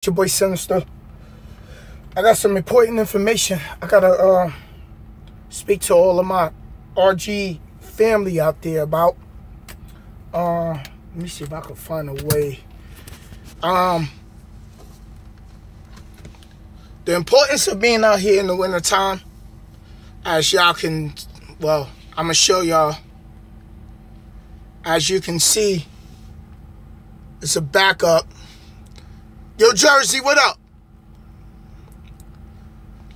your boy Sinister. I got some important information. I gotta speak to all of my RG family out there about. Let me see if I can find a way. The importance of being out here in the wintertime, as y'all can, well, I'm gonna show y'all. As you can see, it's a backup. Yo, Jersey, what up?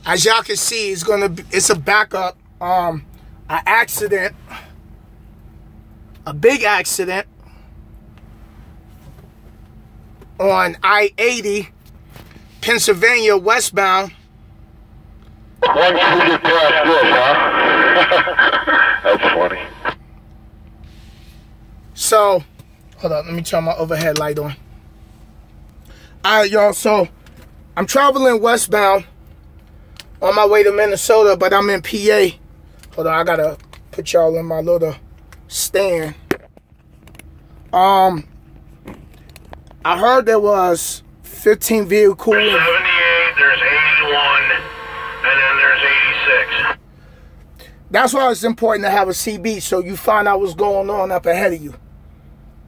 As y'all can see, it's a backup. An accident, a big accident on I-80, Pennsylvania westbound. Once you get past this, huh? That's funny. So, hold on, let me turn my overhead light on. Alright, y'all, so I'm traveling westbound on my way to Minnesota, but I'm in PA. Hold on, I gotta put y'all in my little stand. I heard there was 15 vehicles. There's 78, there's 81, and then there's 86. That's why it's important to have a CB so you find out what's going on up ahead of you.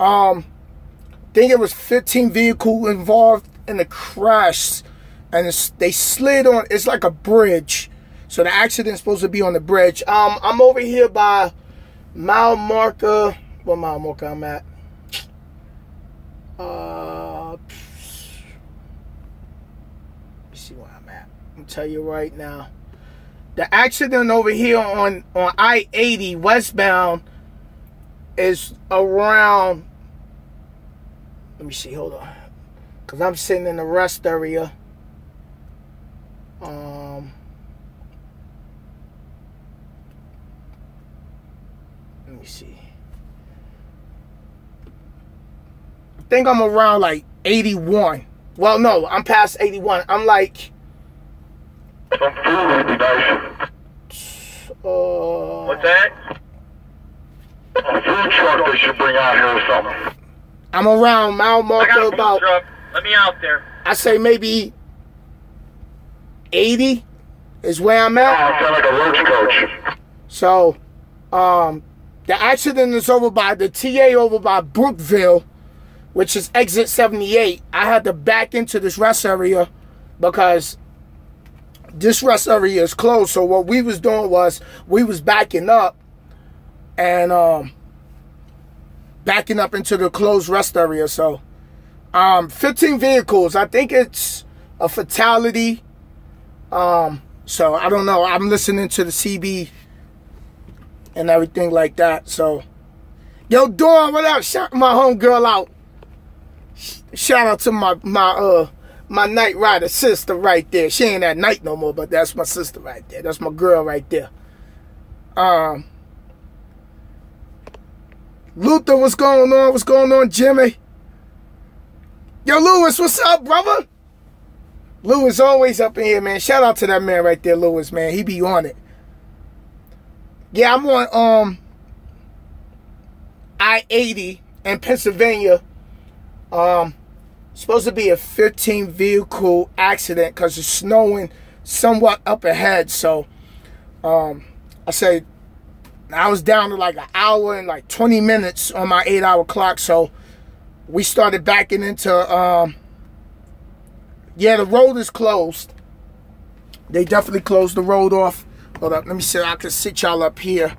I think it was 15 vehicles involved in the crash, and they slid on. It's like a bridge, so the accident's supposed to be on the bridge. I'm over here by mile marker. What mile marker I'm at? Let me see where I'm at. I'll tell you right now. The accident over here on I-80 westbound is around, let me see, hold on, because I'm sitting in the rest area. Let me see. I think I'm around like 81. Well, no, I'm past 81. I'm like, Some food would be nice. What's that? A food truck they should bring out here or something. I'm around mile marker about, truck. Let me out there. I say maybe 80 is where I'm Oh, at. I sound like a roach coach. So, the accident is over by the TA over by Brookville, which is exit 78. I had to back into this rest area because this rest area is closed. So what we was doing was we was backing up and backing up into the closed rest area. So 15 vehicles. I think it's a fatality. So I don't know. I'm listening to the CB and everything like that. So, yo, Dawn, what up? Shout my homegirl out. Shout out to my night rider sister right there. She ain't at night no more, but that's my sister right there. That's my girl right there. Luther, what's going on? What's going on, Jimmy? Yo, Lewis, what's up, brother? Lewis always up in here, man. Shout out to that man right there, Lewis, man. He be on it. Yeah, I'm on I-80 in Pennsylvania. Supposed to be a 15 vehicle accident because it's snowing somewhat up ahead. So I say I was down to like an hour and like 20 minutes on my 8-hour clock. So we started backing into yeah, the road is closed. They definitely closed the road off. Hold up, let me see if I can sit y'all up here.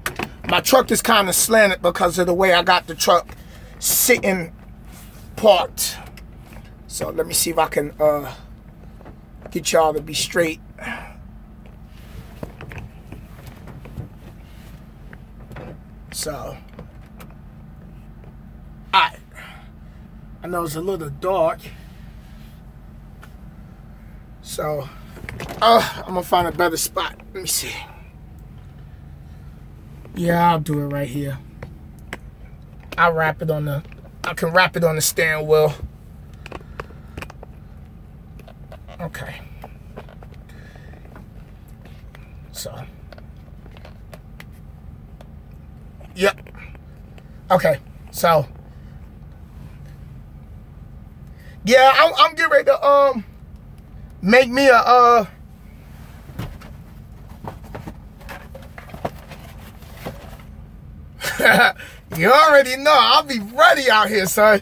My truck is kind of slanted because of the way I got the truck sitting parked. So let me see if I can get y'all to be straight. So, alright. I know it's a little dark. So, I'm gonna find a better spot. Let me see. Yeah, I'll do it right here. I can wrap it on the steering wheel. Okay. So. Yep. Okay. So. Yeah, I'm getting ready to make me a you already know I'll be ready out here, son.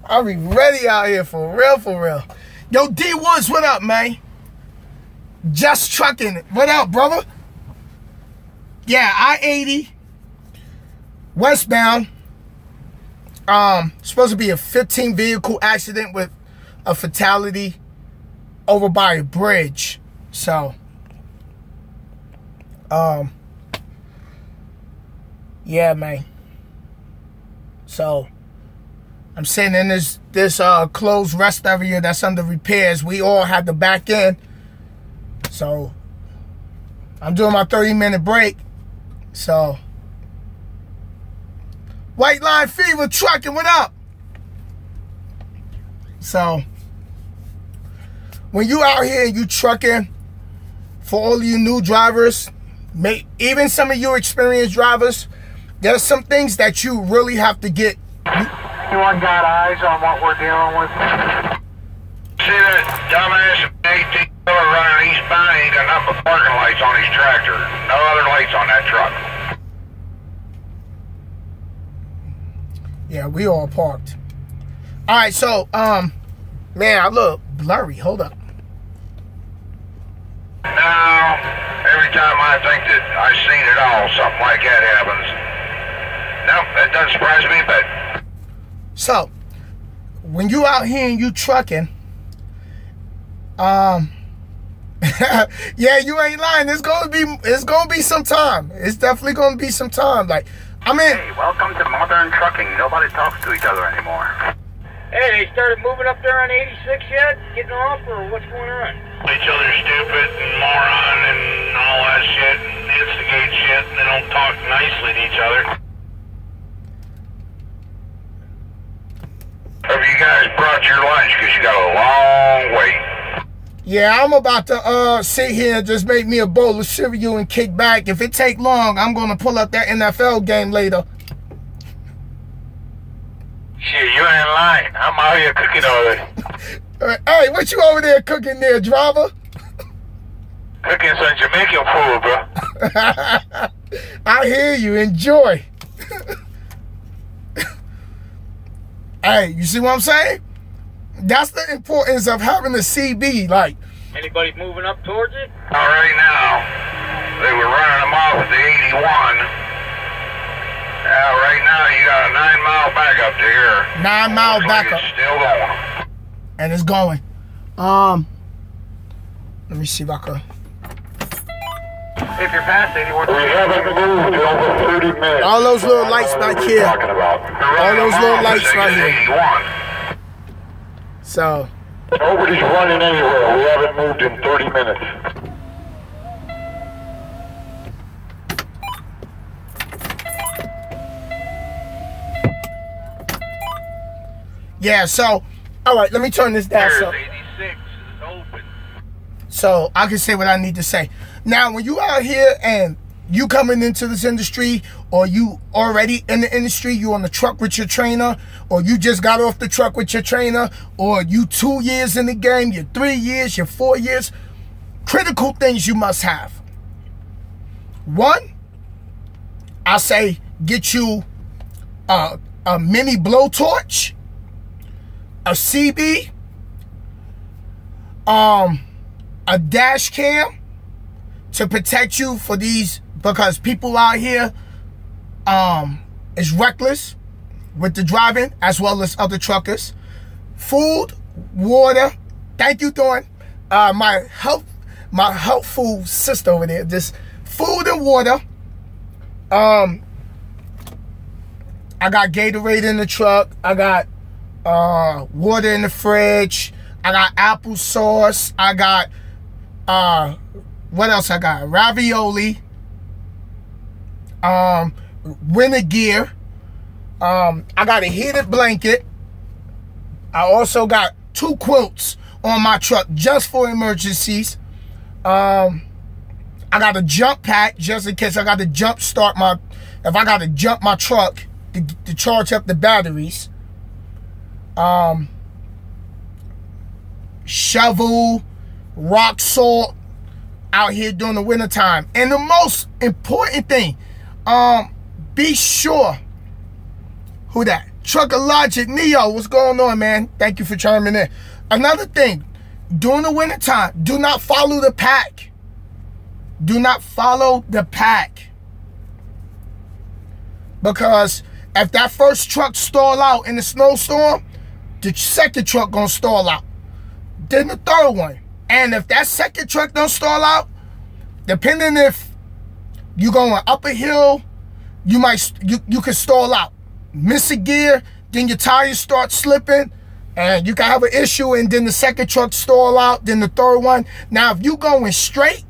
I'll be ready out here for real, for real. Yo, D Woods, what up, man? Just trucking. What up, brother? Yeah, I-80 westbound. Supposed to be a 15 vehicle accident with a fatality over by a bridge. So, yeah, man. So, I'm sitting in this closed rest area that's under repairs. We all had to back in. So, I'm doing my 30-minute break. So, White Line Fever trucking, what up? So, when you out here and you trucking, for all of you new drivers, even some of you experienced drivers, there's some things that you really have to get. Anyone got eyes on what we're dealing with? See that dumbass 18-wheeler running eastbound? He ain't got nothing but parking lights on his tractor. No other lights on that truck. Yeah, we all parked. All right, so, man, I look blurry. Hold up. Now, every time I think that I've seen it all, something like that happens. No, that doesn't surprise me, but... So, when you out here and you trucking, yeah, you ain't lying. It's gonna be some time. It's definitely gonna be some time. Like, I mean, hey, welcome to modern trucking. Nobody talks to each other anymore. Hey, they started moving up there on 86 yet? Getting off, or what's going on? Each other stupid and moron and all that shit, and instigate shit, and they don't talk nicely to each other. Have you guys brought your lunch? Because you got a long wait. Yeah, I'm about to sit here and just make me a bowl of cereal and kick back. If it take long, I'm gonna pull up that NFL game later. Shit, you ain't lying. I'm out here cooking already. Hey, what you over there cooking there, driver? Cooking some Jamaican food, bro. I hear you. Enjoy. Hey, you see what I'm saying? That's the importance of having a CB. Like, anybody moving up towards it? All right now. They were running them off at the 81. Right now you got a 9-mile backup to here. 9-mile backup. It's still going. And it's going. Let me see if I can. If you're past 81, we haven't moved in over 30 minutes. All those little lights back here. All those little lights right here. 81. So. Nobody's running anywhere. We haven't moved in 30 minutes. Yeah, so, all right, let me turn this down. So, 86 is open. So I can say what I need to say. Now, when you out here and you coming into this industry, or you already in the industry, you on the truck with your trainer, or you just got off the truck with your trainer, or you 2 years in the game, you're 3 years, you're 4 years, critical things you must have. One, I say get you a mini blowtorch, a CB, a dash cam to protect you for these, because people out here is reckless with the driving as well as other truckers. Food, water. Thank you, Dawn. My helpful sister over there. Just food and water. I got Gatorade in the truck. I got water in the fridge. I got applesauce. I got what else I got? Ravioli. Winter gear. I got a heated blanket. I also got 2 quilts on my truck just for emergencies. I got a jump pack just in case I got to jump start my, if I got to jump my truck to charge up the batteries. Shovel, rock salt out here during the wintertime. And the most important thing, be sure, who that? Trucker Logic Neo, what's going on, man? Thank you for chiming in. Another thing, during the wintertime, do not follow the pack. Do not follow the pack. Because if that first truck stall out in the snowstorm, the second truck gonna stall out. Then the third one. And if that second truck don't stall out, depending if you going up a hill, you can stall out. Miss a gear, then your tires start slipping, and you can have an issue, and then the second truck stall out, then the third one. Now, if you going straight,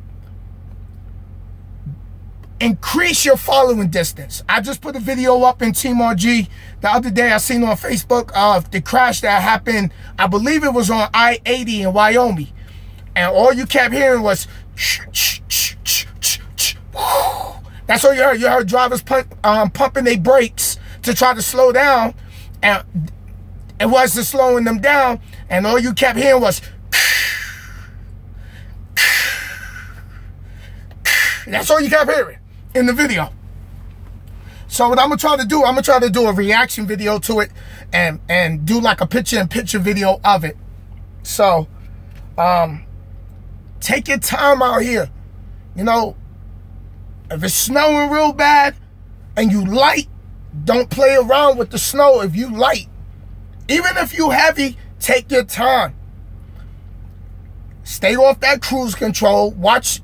increase your following distance. I just put a video up in Team RG the other day. I seen on Facebook of the crash that happened. I believe it was on I-80 in Wyoming. And all you kept hearing was that's all you heard. You heard drivers pumping their brakes to try to slow down, and it wasn't slowing them down. And all you kept hearing was that's all you kept hearing in the video. So what I'm gonna try to do, I'm gonna try to do a reaction video to it, and do like a picture-in-picture video of it. So, take your time out here. You know, if it's snowing real bad and you light, don't play around with the snow. If you light, even if you heavy, take your time. Stay off that cruise control.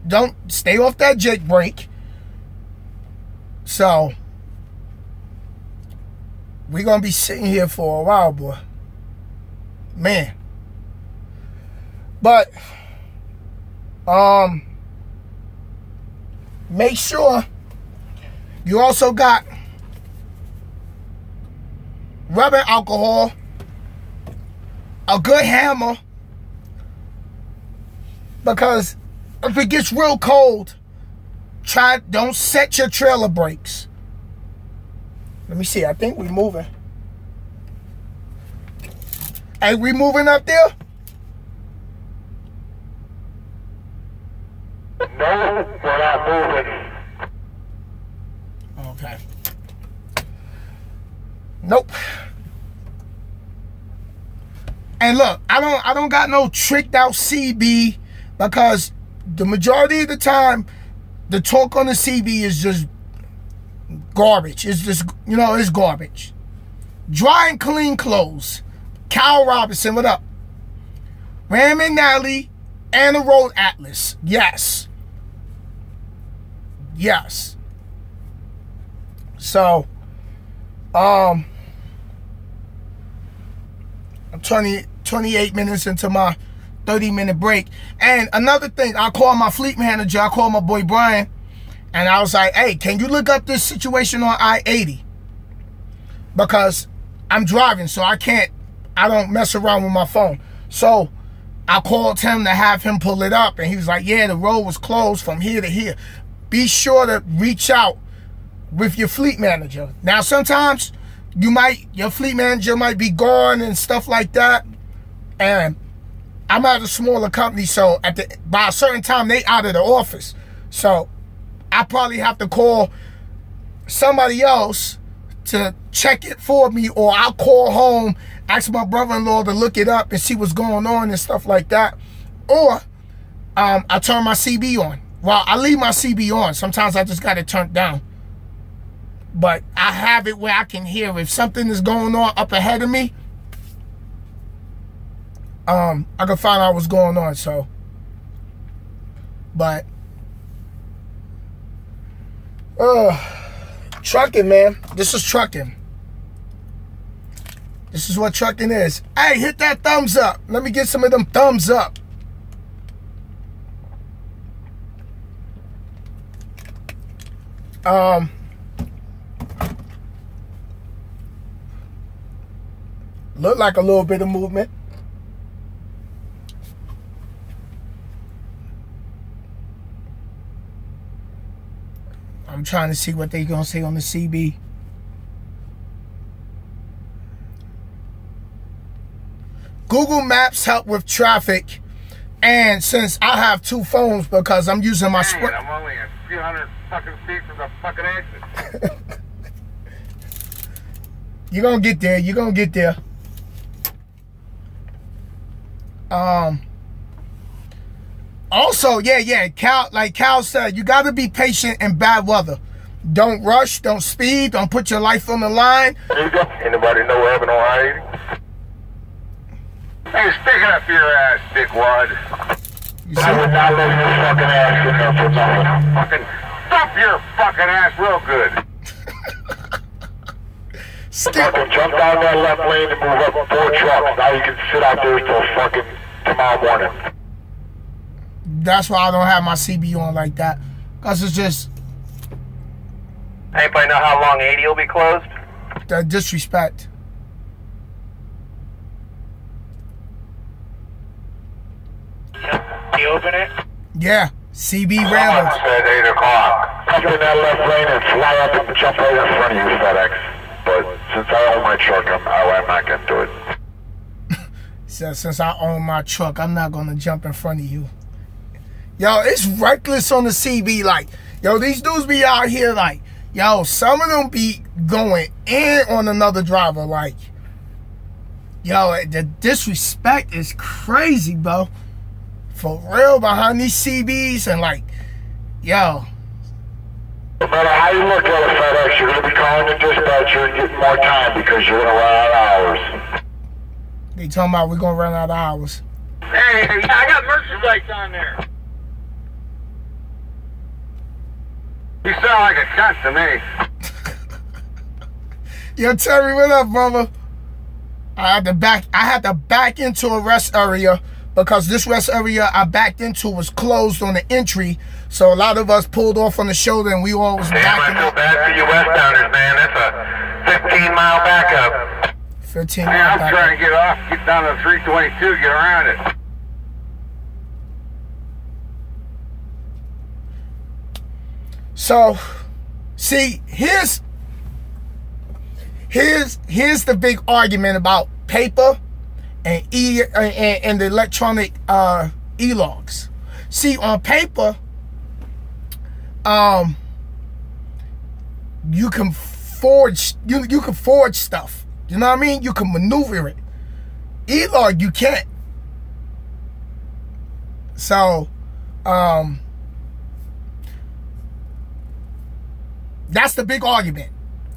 Don't stay off that jake brake. So, we're going to be sitting here for a while, boy. Man. But, make sure you also got rubbing alcohol, a good hammer, because if it gets real cold, don't set your trailer brakes. Let me see, I think we're moving. Hey, we moving up there? No, we're not moving. Okay. Nope. And look, I don't got no tricked out CB, because the majority of the time the torque on the CB is just garbage. It's just, you know, it's garbage. Dry and clean clothes. Kyle Robinson, what up? Ram and Nally and a Road Atlas. Yes. Yes. So, I'm 28 minutes into my 30-minute break. And another thing, I called my fleet manager, I called my boy Brian, and I was like, hey, can you look up this situation on I-80? Because I'm driving, so I don't mess around with my phone. So I called him to have him pull it up, and he was like, yeah, the road was closed from here to here. Be sure to reach out with your fleet manager. Now, sometimes your fleet manager might be gone and stuff like that, and I'm at a smaller company, so by a certain time they out of the office. So I probably have to call somebody else to check it for me, or I'll call home, ask my brother-in-law to look it up and see what's going on and stuff like that. Or I turn my CB on. Well, I leave my CB on. Sometimes I just got it turned down. But I have it where I can hear if something is going on up ahead of me. I can find out what's going on. So, but trucking, man. This is trucking. This is what trucking is. Hey, hit that thumbs up. Let me get some of them thumbs up. Look like a little bit of movement. I'm trying to see what they gonna say on the CB. Google Maps help with traffic. And since I have 2 phones because I'm using my Sprint. I'm only a few hundred fucking feet from the fucking exit. You're gonna get there. You're gonna get there. Also, yeah, like Cal said, you gotta be patient in bad weather. Don't rush, don't speed, don't put your life on the line. There you go. Anybody know what happened on I-80? Hey, stick up your ass, dickwad. I would not let your fucking ass get up for nothing. Fucking dump your fucking ass real good. Fucking jump down that left lane and move up 4 trucks. Now you can sit out there till fucking tomorrow morning. That's why I don't have my CB on like that. Because it's just... Anybody know how long 80 will be closed? The disrespect. You open it? Yeah. CB Ramblers. At 8 o'clock. Jump in that left lane and fly up and jump right in front of you, FedEx. But since I own my truck, I'm not going to do it. Since I own my truck, I'm not going to jump in front of you. Yo, it's reckless on the CB. Like, yo, these dudes be out here like, yo, some of them be going in on another driver. Like, yo, the disrespect is crazy, bro. For real, behind these CBs and like, yo. No matter how you look at it, FedEx, you're going to be calling the dispatcher and getting more time because you're going to run out of hours. They talking about we're going to run out of hours. Hey, I got merchandise on there. You sound like a cunt to me. Yo, Terry, what up, brother? I had to back into a rest area because this rest area I backed into was closed on the entry. So a lot of us pulled off on the shoulder and we all was backing up. I feel bad for you Westbounders, man. That's a 15-mile backup. 15 mile backup. I'm trying to get off, get down to 322, get around it. So, see, here's the big argument about paper and the electronic e-logs. See, on paper, you can forge you can forge stuff. You know what I mean? You can maneuver it. E-log you can't. So, that's the big argument.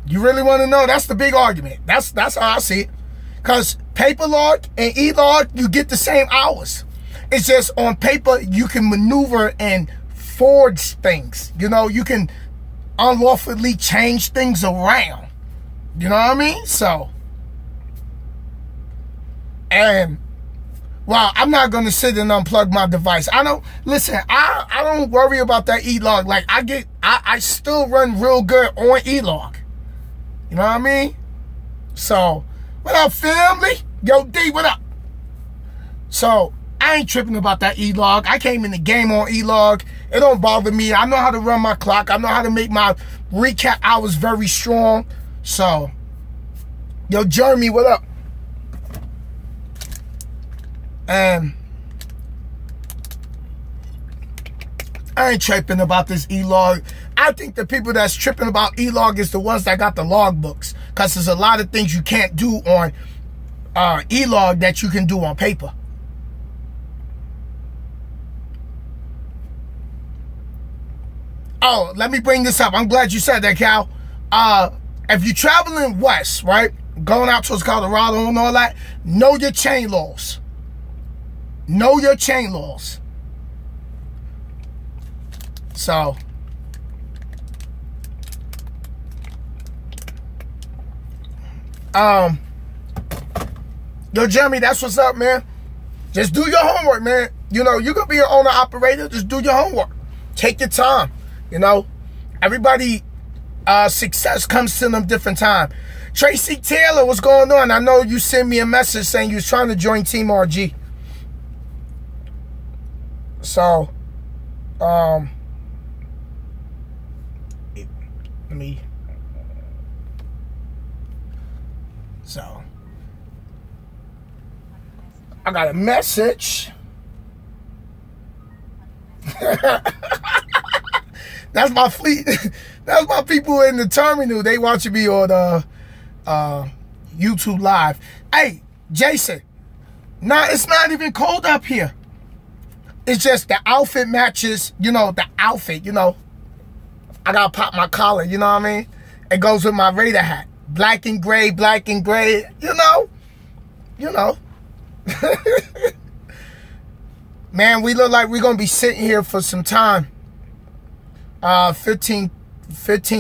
You really want to know? That's the big argument. That's how I see it. Because paper log and e-log, you get the same hours. It's just on paper, you can maneuver and forge things. You know, you can unlawfully change things around. You know what I mean? So, and, well, I'm not going to sit and unplug my device. I don't worry about that e-log. Like, I still run real good on e-log. You know what I mean? So, what up, family? Yo, D, what up? So, I ain't tripping about that e-log. I came in the game on e-log. It don't bother me. I know how to run my clock. I know how to make my recap hours very strong. So, yo, Jeremy, what up? And I ain't tripping about this e-log. I think the people that's tripping about e-log is the ones that got the log books. Because there's a lot of things you can't do on e-log that you can do on paper. Oh, let me bring this up. I'm glad you said that, Cal. If you're traveling west, right? Going out towards Colorado and all that, know your chain laws. Know your chain laws. So, yo, Jeremy, that's what's up, man. Just do your homework, man. You know, you could be an owner-operator. Just do your homework. Take your time. You know, everybody, success comes to them different time. Tracy Taylor, what's going on? I know you sent me a message saying you was trying to join Team RG. So, let me. So, I got a message. That's my fleet. That's my people in the terminal. They watching me on YouTube Live. Hey, Jason. Nah, it's not even cold up here. It's just the outfit matches, you know, the outfit, you know. I gotta pop my collar, you know what I mean? It goes with my Raider hat. Black and gray, you know. You know. Man, we look like we're gonna be sitting here for some time. 15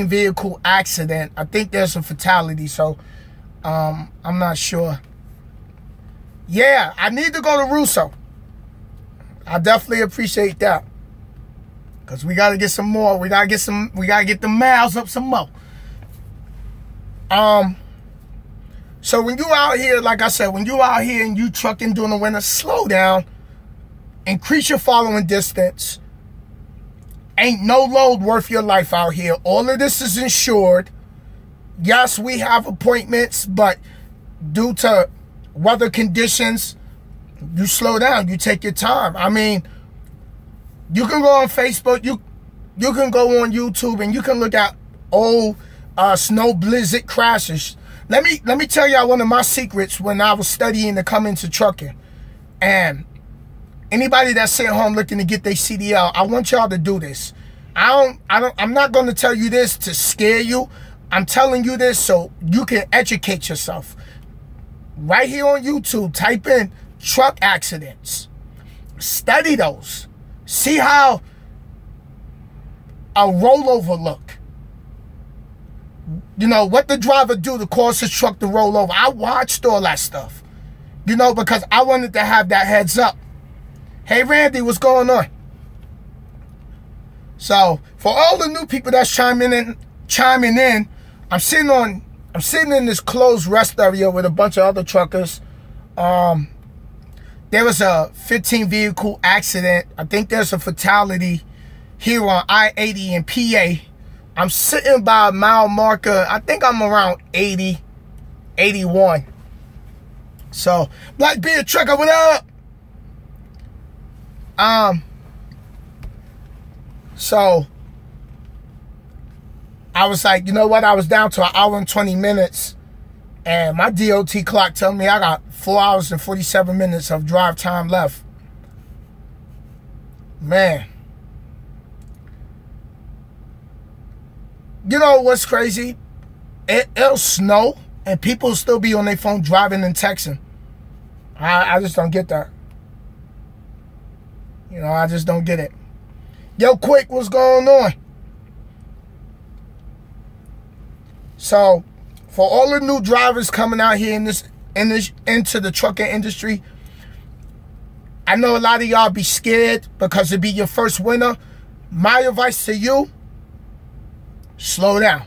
vehicle accident. I think there's a fatality, so I'm not sure. Yeah, I need to go to Russo. I definitely appreciate that. Cause we gotta get some more. We gotta get the miles up some more. So when you out here, like I said, when you out here and you trucking during the winter, slow down. Increase your following distance. Ain't no load worth your life out here. All of this is insured. Yes, we have appointments, but due to weather conditions, you slow down. You take your time. I mean, you can go on Facebook. You can go on YouTube and you can look at old snow blizzard crashes. Let me tell y'all one of my secrets when I was studying to come into trucking. And anybody that's sitting home looking to get their CDL, I want y'all to do this. I'm not going to tell you this to scare you. I'm telling you this so you can educate yourself. Right here on YouTube, type in truck accidents. Study those. See how a rollover look. You know, what the driver do to cause his truck to roll over. I watched all that stuff. You know, because I wanted to have that heads up. Hey, Randy, what's going on? So, for all the new people that's chiming in, I'm sitting in this closed rest area with a bunch of other truckers. There was a 15 vehicle accident. I think there's a fatality here on I-80 in PA. I'm sitting by a mile marker. I think I'm around 80, 81. So, Blackbeard Trucker, what up? So I was like, you know what? I was down to 1 hour and 20 minutes. And my DOT clock told me I got 4 hours and 47 minutes of drive time left. Man. You know what's crazy? It'll snow and people will still be on their phone driving and texting. I just don't get that. You know, I just don't get it. Yo, Quick, what's going on? So, for all the new drivers coming out here into the trucking industry, I know a lot of y'all be scared because it'd be your first winter. My advice to you, slow down.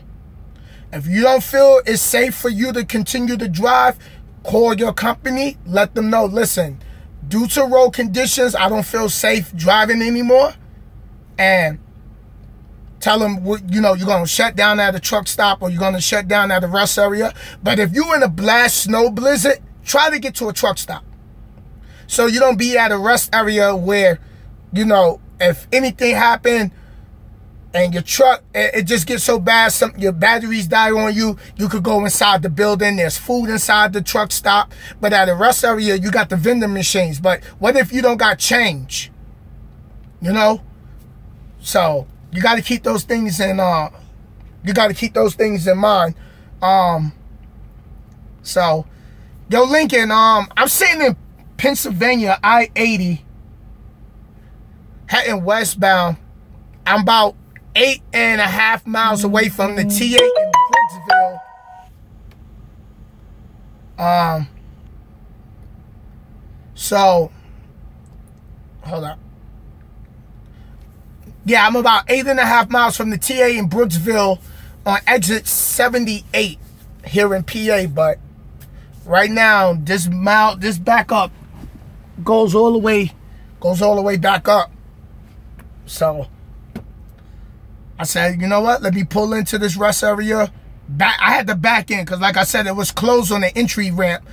If you don't feel it's safe for you to continue to drive, call your company, let them know, listen, due to road conditions, I don't feel safe driving anymore. And tell them, you know, you're going to shut down at a truck stop or you're going to shut down at a rest area. But if you're in a blast snow blizzard, try to get to a truck stop. So you don't be at a rest area where, you know, if anything happened and your truck, it just gets so bad, your batteries die on you, you could go inside the building. There's food inside the truck stop. But at a rest area, you got the vending machines. But what if you don't got change? You know? So you got to keep those things in. Mind. So, yo, Lincoln. I'm sitting in Pennsylvania, I-80, heading westbound. I'm about 8.5 miles away from the TA in Brooksville. So, hold up. Yeah, I'm about 8.5 miles from the TA in Brooksville on exit 78 here in PA. But right now, this backup goes all the way back up. So I said, you know what? Let me pull into this rest area. I had to back in because, like I said, it was closed on the entry ramp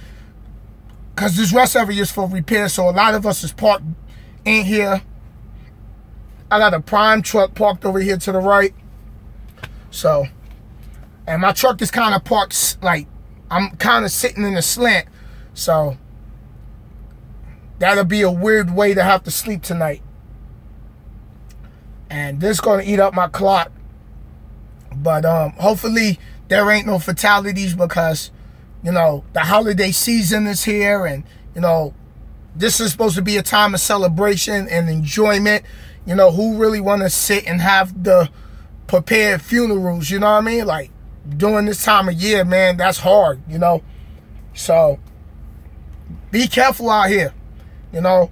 because this rest area is for repair. So a lot of us is parked in here. I got a prime truck parked over here to the right. So, and my truck is kind of parked, like, I'm kind of sitting in a slant. So, that'll be a weird way to have to sleep tonight. And this is going to eat up my clock. But hopefully there ain't no fatalities because, you know, the holiday season is here. And, you know, this is supposed to be a time of celebration and enjoyment. You know, who really want to sit and have the prepared funerals, you know what I mean? Like, during this time of year, man, that's hard, you know? So, be careful out here, you know?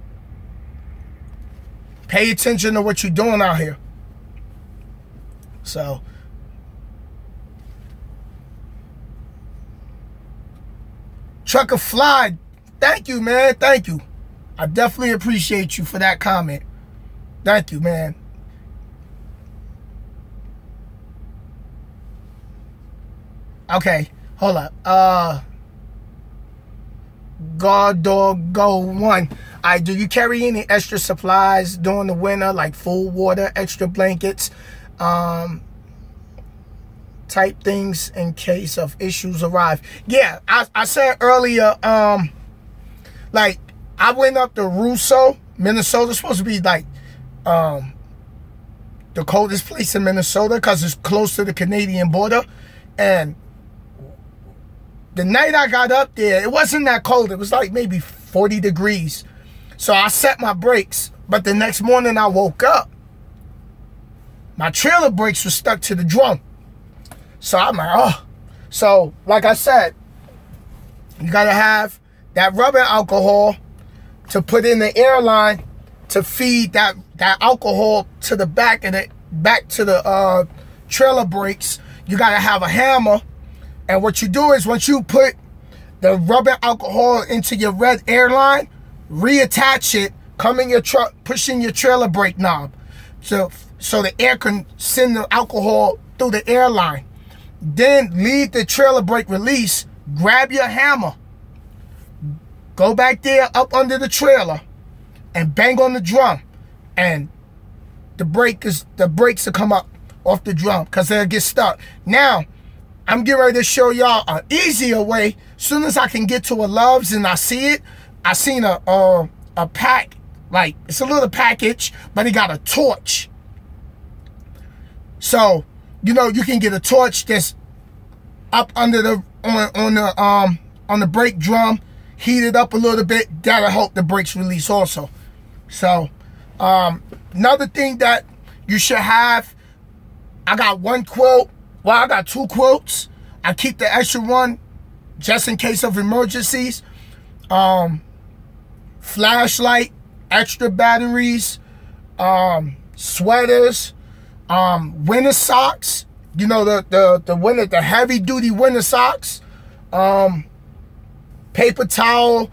Pay attention to what you're doing out here. So, Trucker Fly, thank you, man, thank you. I definitely appreciate you for that comment. Thank you, man. Okay, hold up. God Dog Go 1. Do you carry any extra supplies during the winter, like food, water, extra blankets, type things in case of issues arrive? Yeah, I said earlier, like, I went up to Russo, Minnesota. It's supposed to be like the coldest place in Minnesota because it's close to the Canadian border. And the night I got up there, it wasn't that cold. It was like maybe 40 degrees. So I set my brakes. But the next morning I woke up, my trailer brakes were stuck to the drum. So I'm like, oh. So, like I said, you got to have that rubbing alcohol to put in the airline to feed that alcohol to the back of back to the trailer brakes. You got to have a hammer. And what you do is once you put the rubbing alcohol into your red airline, reattach it, come in your truck, pushing your trailer brake knob. So the air can send the alcohol through the airline. Then leave the trailer brake release, grab your hammer, go back there up under the trailer and bang on the drum. And the brakes will come up off the drum because they'll get stuck. Now, I'm getting ready to show y'all an easier way. As soon as I can get to a Love's and I see it, I seen a pack, like it's a little package, but it got a torch. So, you know, you can get a torch that's up under the on the brake drum, heat it up a little bit. That'll help the brakes release also. So, another thing that you should have, I got one quote. Well, I got two quotes. I keep the extra one just in case of emergencies. Flashlight, extra batteries, sweaters, winter socks. You know, the heavy duty winter socks. Paper towel,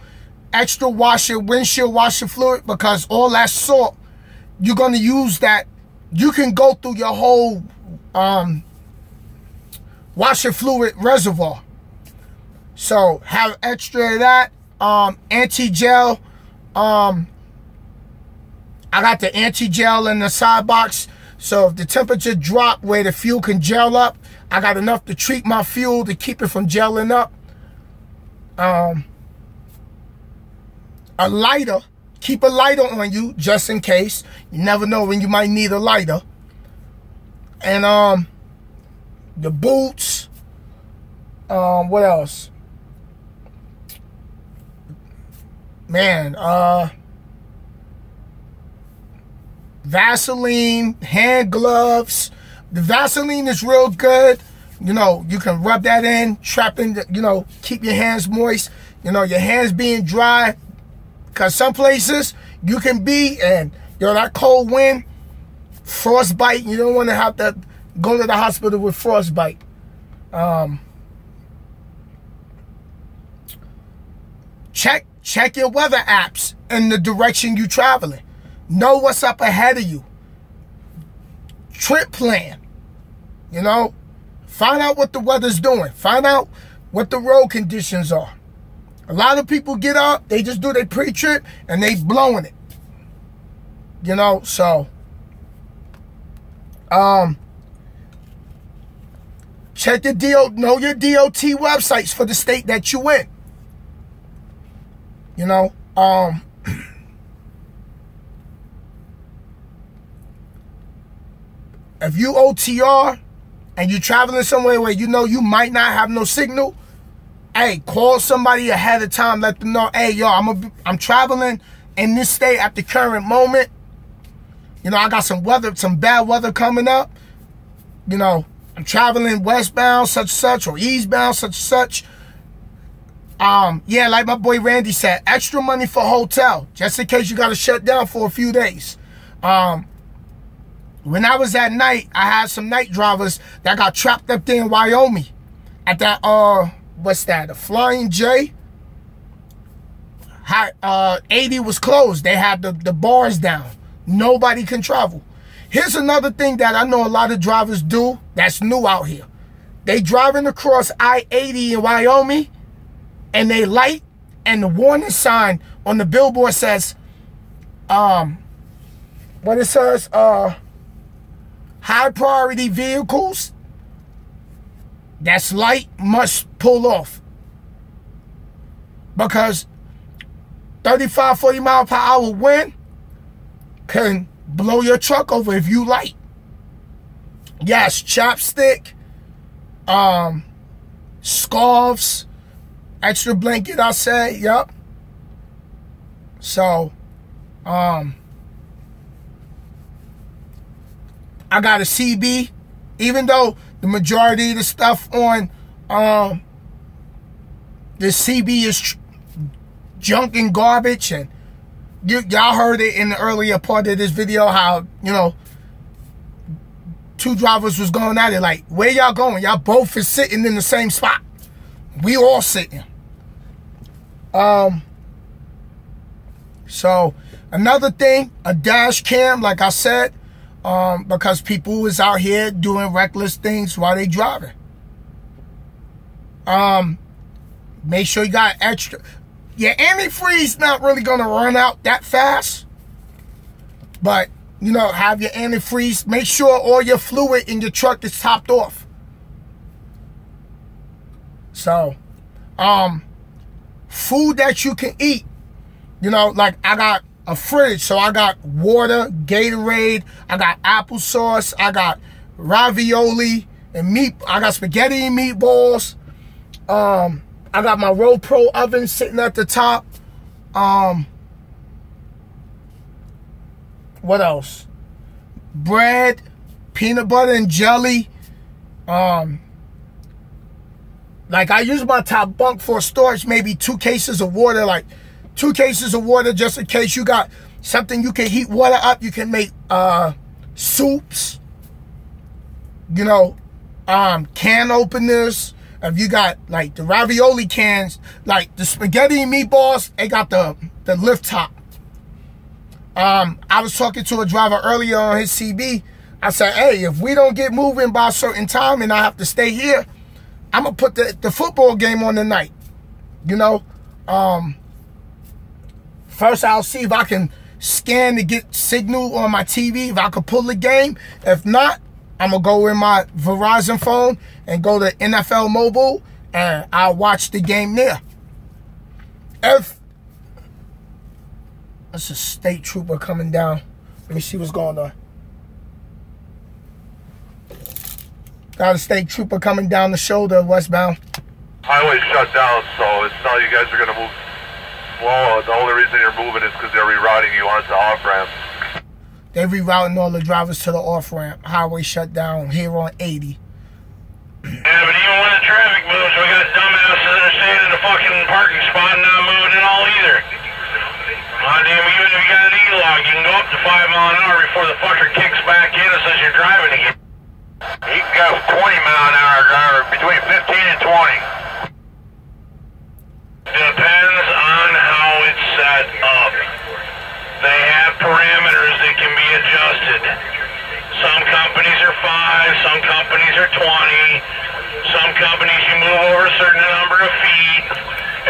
extra windshield washer fluid, because all that salt, you're gonna use that. You can go through your whole washer fluid reservoir. So have extra of that. Anti-gel. I got the anti-gel in the side box. So if the temperature drop where the fuel can gel up, I got enough to treat my fuel to keep it from gelling up. A lighter. Keep a lighter on you just in case. You never know when you might need a lighter. And the boots. What else? Man, Vaseline, hand gloves. The Vaseline is real good. You know, you can rub that in, keep your hands moist. You know, your hands being dry. Because some places you can be, and that cold wind, frostbite, you don't want to have to go to the hospital with frostbite. Check your weather apps in the direction you're traveling. Know what's up ahead of you. Trip plan. You know, find out what the weather's doing. Find out what the road conditions are. A lot of people get up, they just do their pre-trip, and they blowing it. You know, so Check your know your DOT websites for the state that you in. You know, if you OTR and you traveling somewhere where you know you might not have no signal, hey, call somebody ahead of time. Let them know, hey, yo, I'm traveling in this state at the current moment. You know, I got some bad weather coming up. You know, I'm traveling westbound, such and such, or eastbound, such and such. Yeah, like my boy Randy said, extra money for hotel, just in case you got to shut down for a few days. When I was at night, I had some night drivers that got trapped up there in Wyoming at that, what's that, the Flying J? 80 was closed. They had the bars down. Nobody can travel. Here's another thing that I know a lot of drivers do that's new out here. They driving across I-80 in Wyoming, and they light, and the warning sign on the billboard says, what it says, high priority vehicles that's light must pull off. Because 35, 40 mile per hour wind can blow your truck over if you light. Yes, chopstick, scarves, extra blanket, I say, yep. So, I got a CB, even though the majority of the stuff on the CB is junk and garbage, and y'all heard it in the earlier part of this video how, you know, two drivers was going at it like, where y'all going? Y'all both is sitting in the same spot. We all sitting. So another thing, a dash cam, like I said, because people is out here doing reckless things while they driving. Make sure you got extra. Your antifreeze not really gonna run out that fast, but you know, have your antifreeze. Make sure all your fluid in your truck is topped off. So, food that you can eat. You know, like I got a fridge, so I got water, Gatorade, I got applesauce, I got ravioli and meat. I got spaghetti and meatballs. I got my Roll Pro oven sitting at the top. What else? Bread, peanut butter and jelly. Like I use my top bunk for storage, maybe 2 cases of water, like 2 cases of water just in case you got something you can heat water up. You can make soups, you know, can openers. If you got like the ravioli cans, like the spaghetti and meatballs, they got the lift top. I was talking to a driver earlier on his CB. I said, hey, if we don't get moving by a certain time and I have to stay here, I'm going to put the football game on tonight. You know, first I'll see if I can scan to get signal on my TV, if I can pull the game. If not, I'm going to go in my Verizon phone and go to NFL Mobile, and I'll watch the game there. If that's a state trooper coming down. Let me see what's going on. Got a state trooper coming down the shoulder westbound. Highway's shut down, so it's not you guys are going to move. Well, the only reason you're moving is because they're rerouting you onto the off-ramp. They're rerouting all the drivers to the off-ramp. Highway shut down here on 80. Yeah, but even when the traffic moves, we got dumbasses that are staying in the fucking parking spot and not moving at all either. Damn, even if you got an E-log, you can go up to 5 mile an hour before the fucker kicks back in and says you're driving again. He can go 20 mile an hour driver, between 15 and 20. Depends on how it's set up. They have parameters that can be adjusted. Some companies are 5, some companies are 20. Some companies you move over a certain number of feet.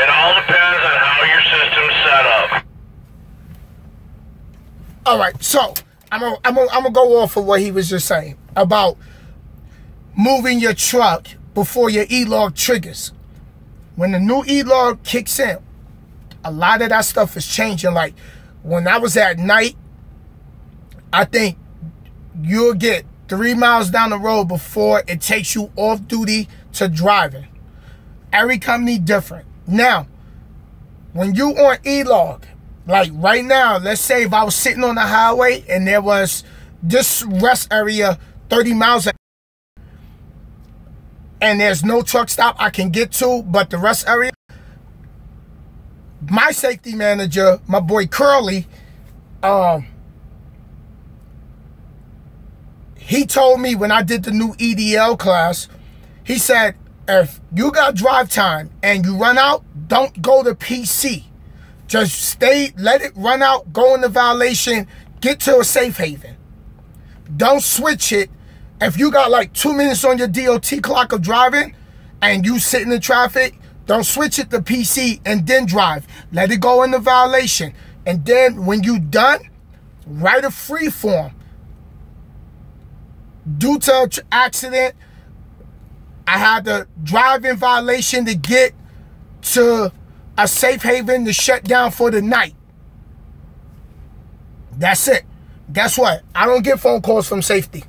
It all depends on how your system's set up. All right, so I'm gonna go off of what he was just saying. about moving your truck before your E-log triggers. When the new E-log kicks in, a lot of that stuff is changing. Like when I was at night, I think you'll get 3 miles down the road before it takes you off duty to driving. Every company different. Now, when you on E-log, like right now, let's say if I was sitting on the highway and there was this rest area 30 miles and there's no truck stop I can get to, but the rest area, my safety manager, my boy Curly, he told me when I did the new EDL class, he said, if you got drive time and you run out, don't go to PC. Just stay, let it run out, go into violation, get to a safe haven. Don't switch it. If you got like 2 minutes on your DOT clock of driving and you sitting in traffic, don't switch it to PC and then drive. Let it go into violation. And then when you done, write a free form. Due to an accident, I had to drive in violation to get to a safe haven to shut down for the night. That's it. Guess what? I don't get phone calls from safety.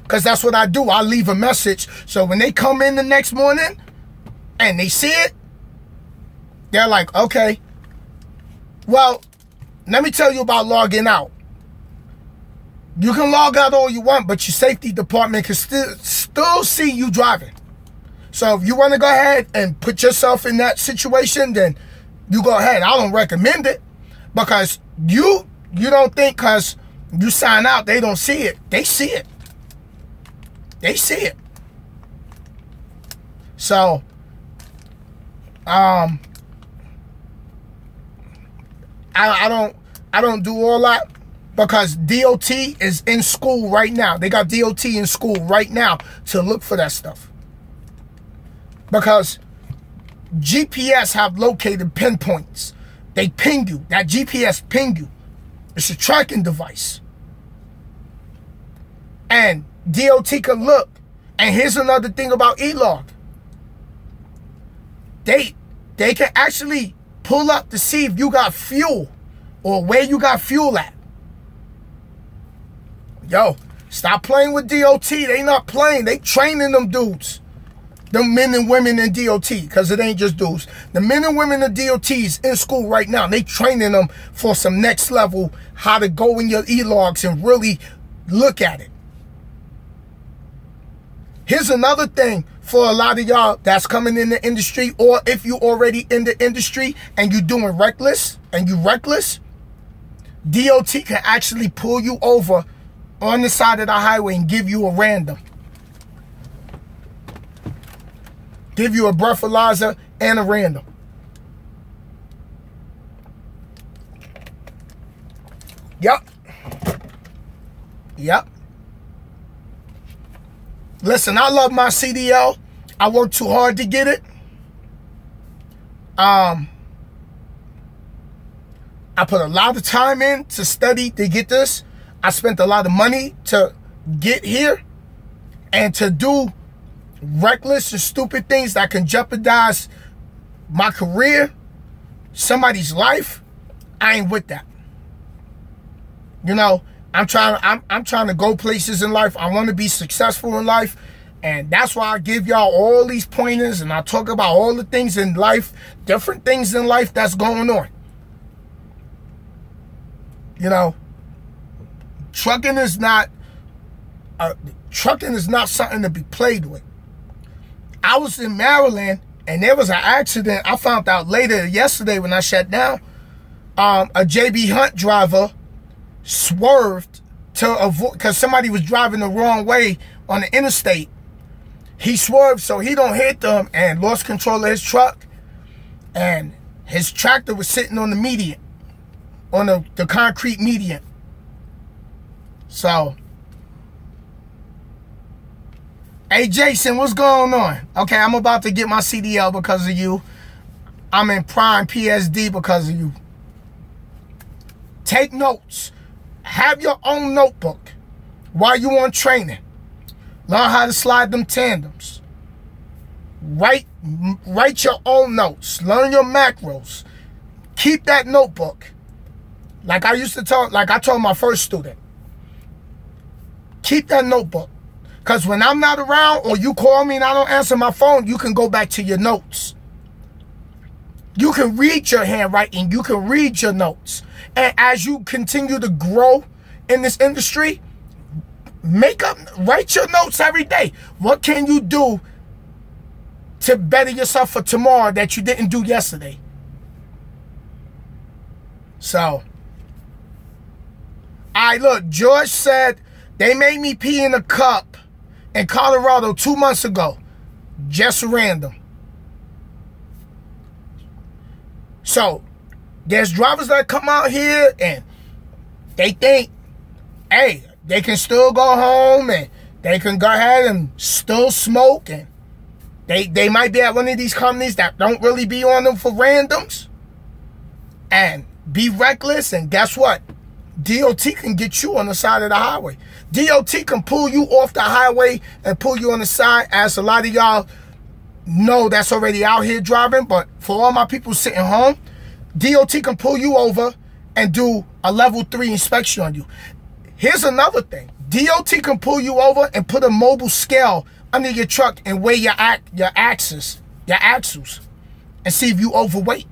Because that's what I do. I leave a message. So when they come in the next morning and they see it, they're like, okay. Well, let me tell you about logging out. You can log out all you want, but your safety department can still see you driving. So if you want to go ahead and put yourself in that situation, then you go ahead. I don't recommend it because you don't think because you sign out, they don't see it. They see it. They see it. So, I don't do all that. Because DOT is in school right now. They got DOT in school right now to look for that stuff. Because GPS have located pinpoints. They ping you. That GPS ping you. It's a tracking device. And DOT can look. And here's another thing about E-log. They can actually pull up to see if you got fuel or where you got fuel at. Yo, stop playing with DOT. They not playing. They training them dudes. Them men and women in DOT, because it ain't just dudes. The men and women in DOT is in school right now. They training them for some next level, how to go in your E-logs and really look at it. Here's another thing for a lot of y'all that's coming in the industry, or if you already in the industry and you doing reckless, DOT can actually pull you over on the side of the highway and give you a random. Give you a breathalyzer and a random. Yep. Listen, I love my CDL. I worked too hard to get it. I put a lot of time in to study to get this. I spent a lot of money to get here and to do reckless and stupid things that can jeopardize my career, somebody's life. I ain't with that. You know, I'm trying to go places in life. I want to be successful in life. And that's why I give y'all all these pointers and I talk about all the things in life, different things in life that's going on. You know, trucking is not something to be played with. I was in Maryland and there was an accident. I found out later yesterday when I shut down. A JB Hunt driver swerved to avoid, because somebody was driving the wrong way on the interstate. He swerved so he don't hit them and lost control of his truck. And his tractor was sitting on the median, on the concrete median. So, hey Jason, what's going on? Okay, I'm about to get my CDL because of you. I'm in prime PSD because of you. Take notes. Have your own notebook. while you on training. Learn how to slide them tandems. Write your own notes. Learn your macros. Keep that notebook. Like I told my first student. Keep that notebook. Because when I'm not around or you call me and I don't answer my phone, you can go back to your notes. You can read your handwriting. You can read your notes. And as you continue to grow in this industry, write your notes every day. What can you do to better yourself for tomorrow that you didn't do yesterday? So, look, George said they made me pee in a cup in Colorado 2 months ago. Just random. So, there's drivers that come out here and they think, hey, they can still go home and they can go ahead and still smoke, and they might be at one of these companies that don't really be on them for randoms and be reckless, and guess what? DOT can get you on the side of the highway. DOT can pull you off the highway and pull you on the side, as a lot of y'all know that's already out here driving. But for all my people sitting home, DOT can pull you over and do a level 3 inspection on you. Here's another thing. DOT can pull you over and put a mobile scale under your truck and weigh your axles, and see if you overweight.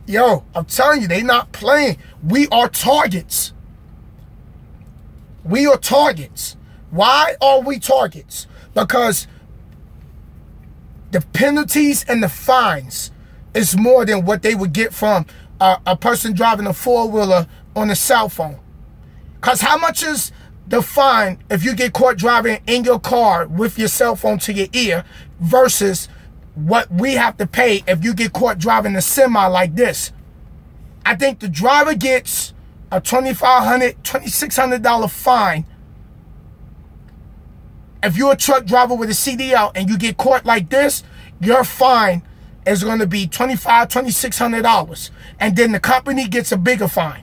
Yo, I'm telling you, they not playing. We are targets. We are targets. Why are we targets? Because the penalties and the fines is more than what they would get from a person driving a 4-wheeler on a cell phone. Because how much is the fine if you get caught driving in your car with your cell phone to your ear versus what we have to pay if you get caught driving a semi like this? I think the driver gets a $2,500, $2,600 fine. If you're a truck driver with a CDL and you get caught like this, your fine is going to be $2,500, $2,600. And then the company gets a bigger fine.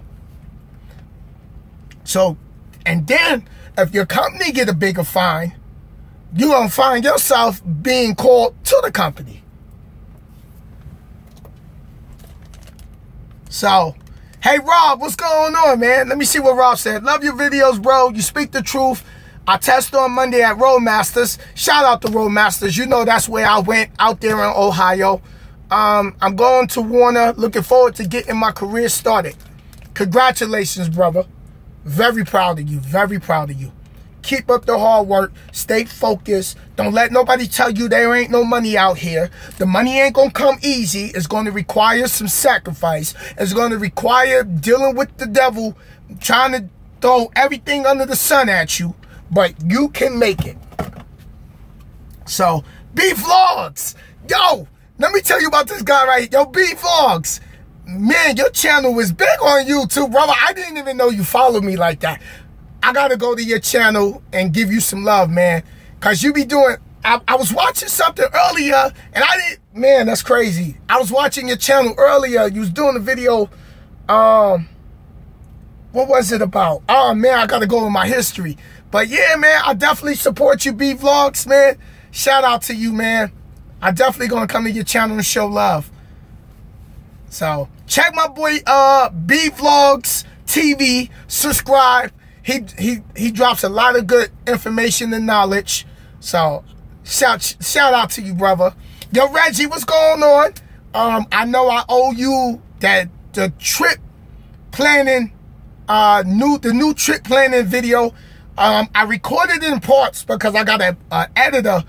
So, and then if your company get a bigger fine, you're going to find yourself being called to the company. So, hey Rob, what's going on, man? Let me see what Rob said. Love your videos, bro. You speak the truth. I test on Monday at Roadmasters. Shout out to Roadmasters. You know that's where I went, out there in Ohio. I'm going to Warner. Looking forward to getting my career started. Congratulations, brother. Very proud of you. Very proud of you. Keep up the hard work. Stay focused. Don't let nobody tell you there ain't no money out here. The money ain't going to come easy. It's going to require some sacrifice. It's going to require dealing with the devil, trying to throw everything under the sun at you. But you can make it. So, B-Vlogs. Yo, let me tell you about this guy right here. Yo, B-Vlogs. Man, your channel is big on YouTube, brother. I didn't even know you followed me like that. I got to go to your channel and give you some love, man. Because you be doing... I was watching something earlier, and I didn't... Man, that's crazy. I was watching your channel earlier. You was doing a video... what was it about? Oh, man, I got to go in my history. But, yeah, man, I definitely support you, B-Vlogs, man. Shout out to you, man. I definitely going to come to your channel and show love. So, check my boy B-Vlogs TV. Subscribe. He drops a lot of good information and knowledge. So, shout out to you, brother. Yo, Reggie, what's going on? I know I owe you the trip planning, the new trip planning video. I recorded it in parts because I got an editor,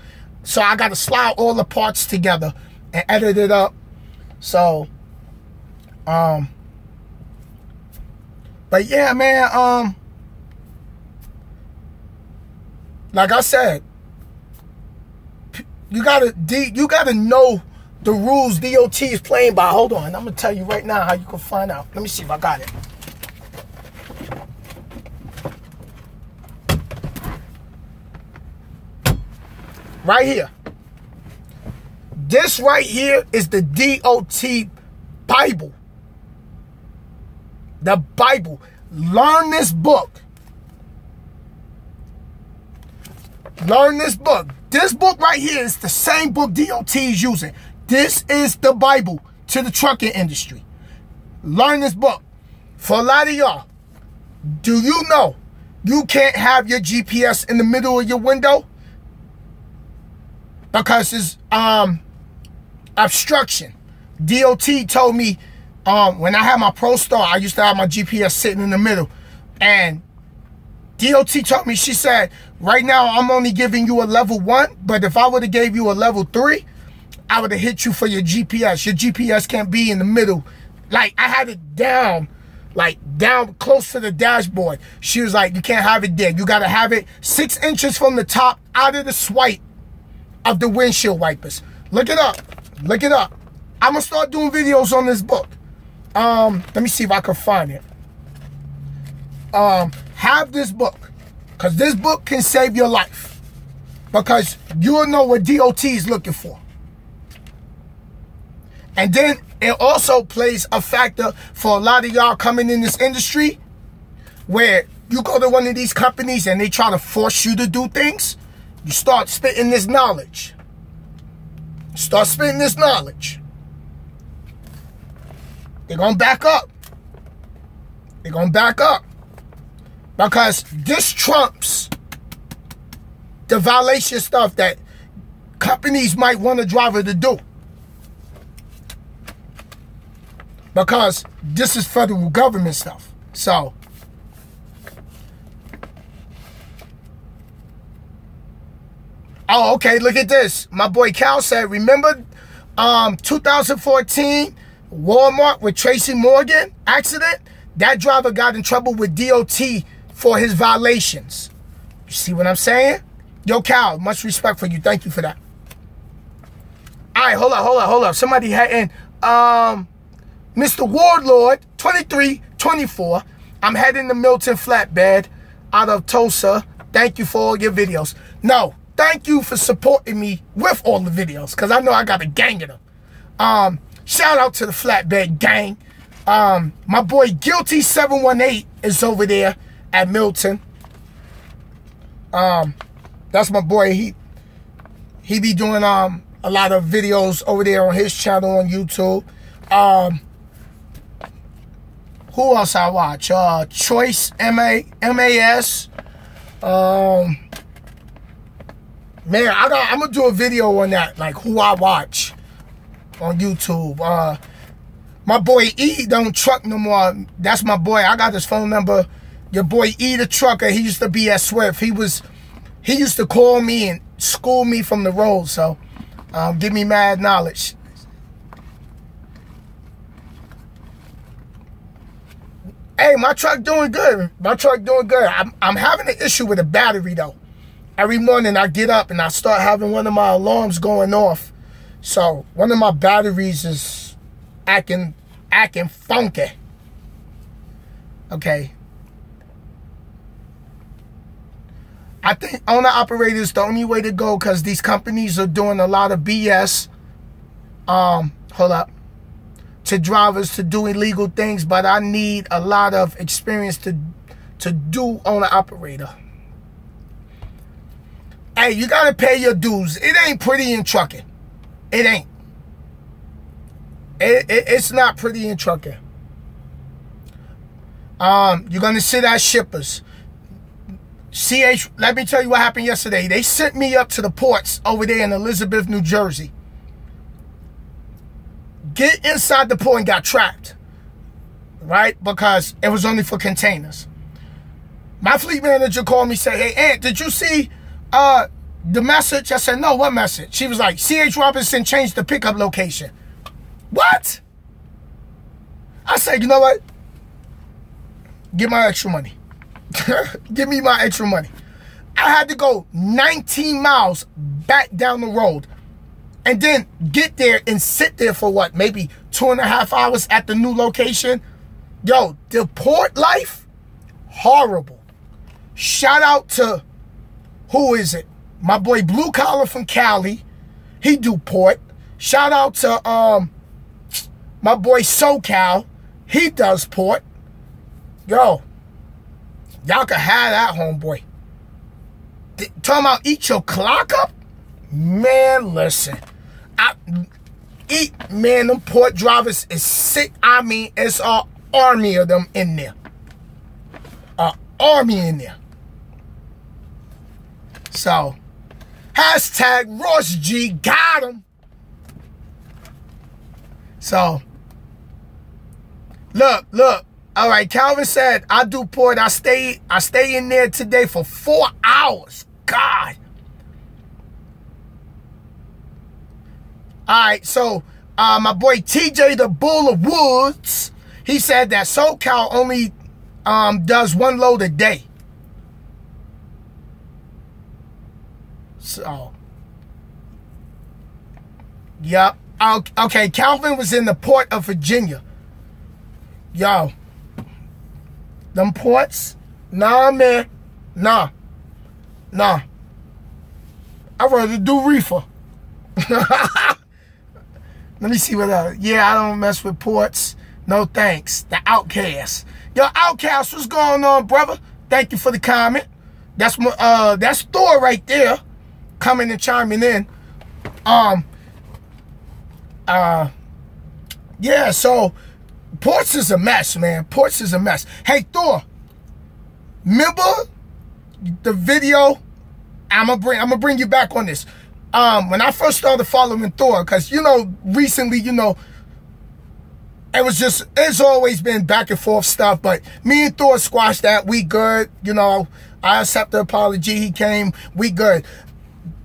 so I got to slide all the parts together and edit it up. So, but yeah, man, like I said, you gotta know the rules DOT is playing by. Hold on, I'm gonna tell you right now how you can find out. Let me see if I got it. Right here. This right here is the DOT Bible. The Bible. Learn this book. Learn this book. This book right here is the same book DOT is using. This is the Bible to the trucking industry. Learn this book. For a lot of y'all, do you know you can't have your GPS in the middle of your window? Because it's obstruction. DOT told me when I had my Pro Star, I used to have my GPS sitting in the middle. And DOT told me, she said, right now I'm only giving you a level 1, but if I would have gave you a level 3, I would have hit you for your GPS. Your GPS can't be in the middle. Like, I had it down, like down close to the dashboard. She was like, you can't have it there. You got to have it 6 inches from the top out of the swipe of the windshield wipers. Look it up. Look it up. I'm going to start doing videos on this book. Let me see if I can find it. Have this book, because this book can save your life, because you'll know what DOT is looking for. And then it also plays a factor for a lot of y'all coming in this industry, where you go to one of these companies and they try to force you to do things. You start spitting this knowledge. Start spitting this knowledge. They're going to back up. They're going to back up. Because this trumps the violation stuff that companies might want a driver to do. Because this is federal government stuff. So, oh, okay, look at this. My boy Cal said, remember 2014 Walmart with Tracy Morgan accident? That driver got in trouble with DOT for his violations. You see what I'm saying? Yo, Cal, much respect for you. Thank you for that. All right, hold up. Somebody had in Mr. Warlord 2324. I'm heading to Milton Flatbed out of Tulsa. Thank you for all your videos. No, thank you for supporting me with all the videos, because I know I got a gang of them. Shout out to the Flatbed gang. My boy Guilty 718 is over there at Milton. That's my boy. He be doing a lot of videos over there on his channel on YouTube. Who else I watch? Choice MAS. Man, I'm gonna do a video on that, like who I watch on YouTube. My boy E don't truck no more. That's my boy. I got his phone number. Your boy E the trucker. He used to be at Swift. He used to call me and school me from the road. So give me mad knowledge. Hey, my truck doing good. My truck doing good. I'm having an issue with the battery though. Every morning I get up and I start having one of my alarms going off. So one of my batteries is acting funky. Okay. I think owner operator is the only way to go, because these companies are doing a lot of BS. Hold up. To drivers to do illegal things, but I need a lot of experience to do owner operator. Hey, you gotta pay your dues. It ain't pretty in trucking. It ain't. It's not pretty in trucking. You're gonna sit at shippers. CH, let me tell you what happened yesterday. They sent me up to the ports over there in Elizabeth, New Jersey. Get inside the port and got trapped. Right? Because it was only for containers. My fleet manager called me and said, hey, Aunt, did you see the message? I said, no, what message? She was like, C.H. Robinson changed the pickup location. What? I said, you know what? Give my extra money. Give me my extra money. I had to go 19 miles back down the road and then get there and sit there for what? Maybe 2.5 hours at the new location. Yo, the port life, horrible. Shout out to, who is it? My boy Blue Collar from Cali. He do port. Shout out to my boy SoCal. He does port. Yo, y'all can have that, homeboy. talking about eat your clock up? Man, listen. Man, them port drivers is sick. I mean, it's an army of them in there. An army in there. So, hashtag Ross G got him. So, look. All right, Calvin said, I do port. I stay in there today for 4 hours. God. All right, so my boy TJ the Bull of Woods, he said that SoCal only does 1 load a day. So, yep. Okay, Calvin was in the port of Virginia. Yo, them ports? Nah, man. Nah. I'd rather do reefer. Let me see what else. Yeah, I don't mess with ports. No thanks. The Outcast. Yo, Outcast, what's going on, brother? Thank you for the comment. That's Thor right there, coming and chiming in. Yeah, so ports is a mess, man. Ports is a mess. Hey, Thor, remember the video? I'm gonna bring you back on this. When I first started following Thor, because, recently, it's always been back and forth stuff, but me and Thor squashed that. We good. I accept the apology. He came. We good.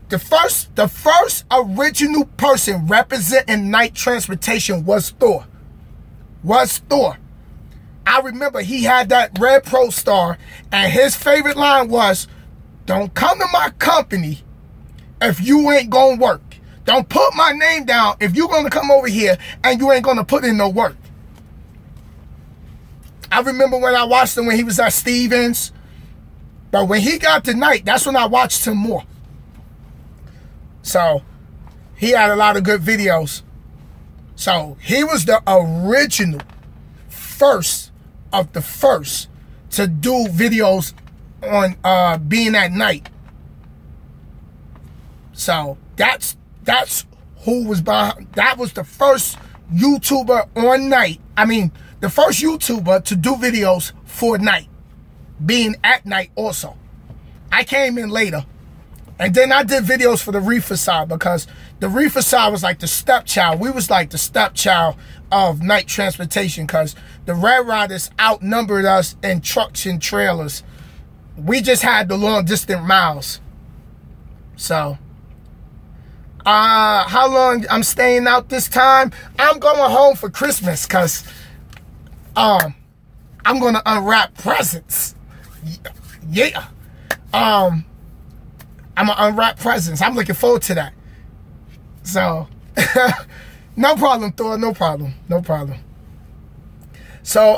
The first original person representing night transportation was Thor. I remember he had that red Pro Star, and his favorite line was, "Don't come to my company if you ain't gonna work. Don't put my name down if you're gonna come over here and you ain't gonna put in no work." I remember when I watched him when he was at Stevens, but when he got to night, that's when I watched him more. So, he had a lot of good videos. So, he was the original first of the first to do videos on being at night. So, that's who was behind. That was the first YouTuber on night. I mean, the first YouTuber to do videos for night. Being at night also. I came in later. And then I did videos for the reefer side, because the reefer side was like the stepchild. We was like the stepchild of night transportation, because the Red Riders outnumbered us in trucks and trailers. We just had the long distant miles. So, how long I'm staying out this time? I'm going home for Christmas, because I'm going to unwrap presents. Yeah. I'm going to unwrap presents. I'm looking forward to that. So, no problem, Thor. No problem. So,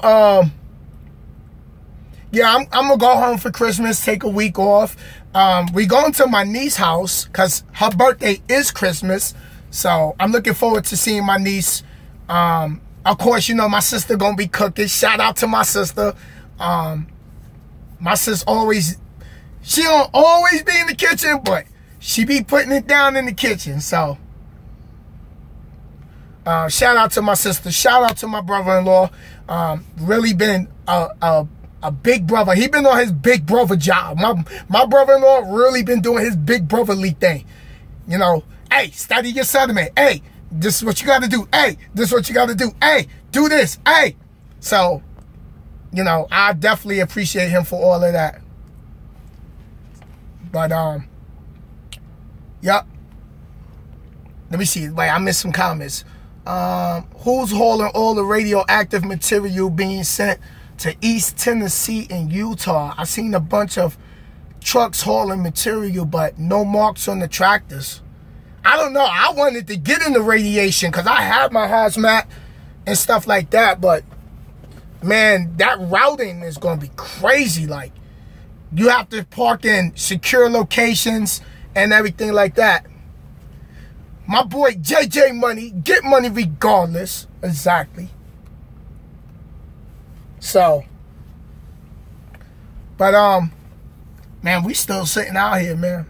yeah, I'm going to go home for Christmas, take a week off. We going to my niece's house because her birthday is Christmas. So, I'm looking forward to seeing my niece. Of course, my sister going to be cooking. Shout out to my sister. My sis she don't always be in the kitchen, but she be putting it down in the kitchen. So, shout out to my sister. Shout out to my brother-in-law. Really been a big brother. He been on his big brother job. My brother-in-law really been doing his big brotherly thing. Hey, study your sentiment. Hey, this is what you got to do. Hey, this is what you got to do. Hey, do this. Hey. So, I definitely appreciate him for all of that. But, yep. Let me see. Wait, I missed some comments. Who's hauling all the radioactive material being sent to East Tennessee and Utah? I seen a bunch of trucks hauling material, but no marks on the tractors. I don't know. I wanted to get into radiation because I have my hazmat and stuff like that. But, man, that routing is going to be crazy. Like, you have to park in secure locations and everything like that. My boy JJ Money, get money regardless. Exactly. So, but Man, we still sitting out here, man.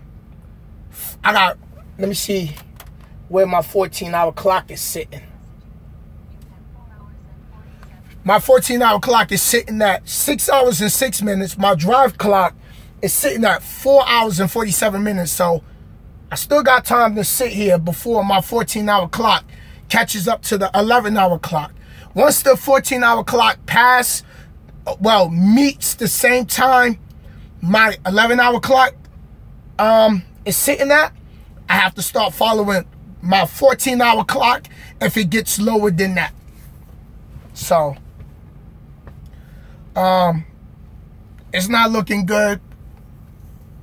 Let me see where my 14-hour clock is sitting. My 14-hour clock is sitting at 6 hours and 6 minutes. My drive clock is sitting at 4 hours and 47 minutes. So I still got time to sit here before my 14-hour clock catches up to the 11-hour clock. Once the 14-hour clock meets the same time my 11-hour clock is sitting at, I have to start following my 14-hour clock if it gets lower than that. So, it's not looking good.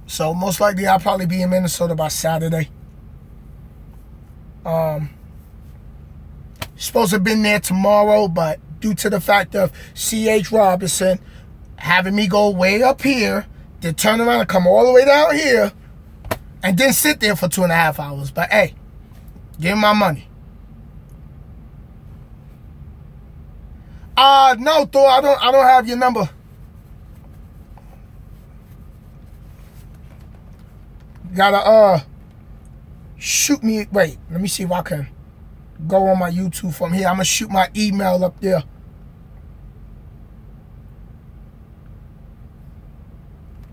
So, most likely I'll probably be in Minnesota by Saturday. Supposed to have been there tomorrow, but due to the fact of C.H. Robinson having me go way up here, then turn around and come all the way down here, and then sit there for 2.5 hours. But hey, give him my money. No, Thor, I don't have your number. Gotta shoot me. Wait, let me see if I can go on my YouTube from here. I'm gonna shoot my email up there.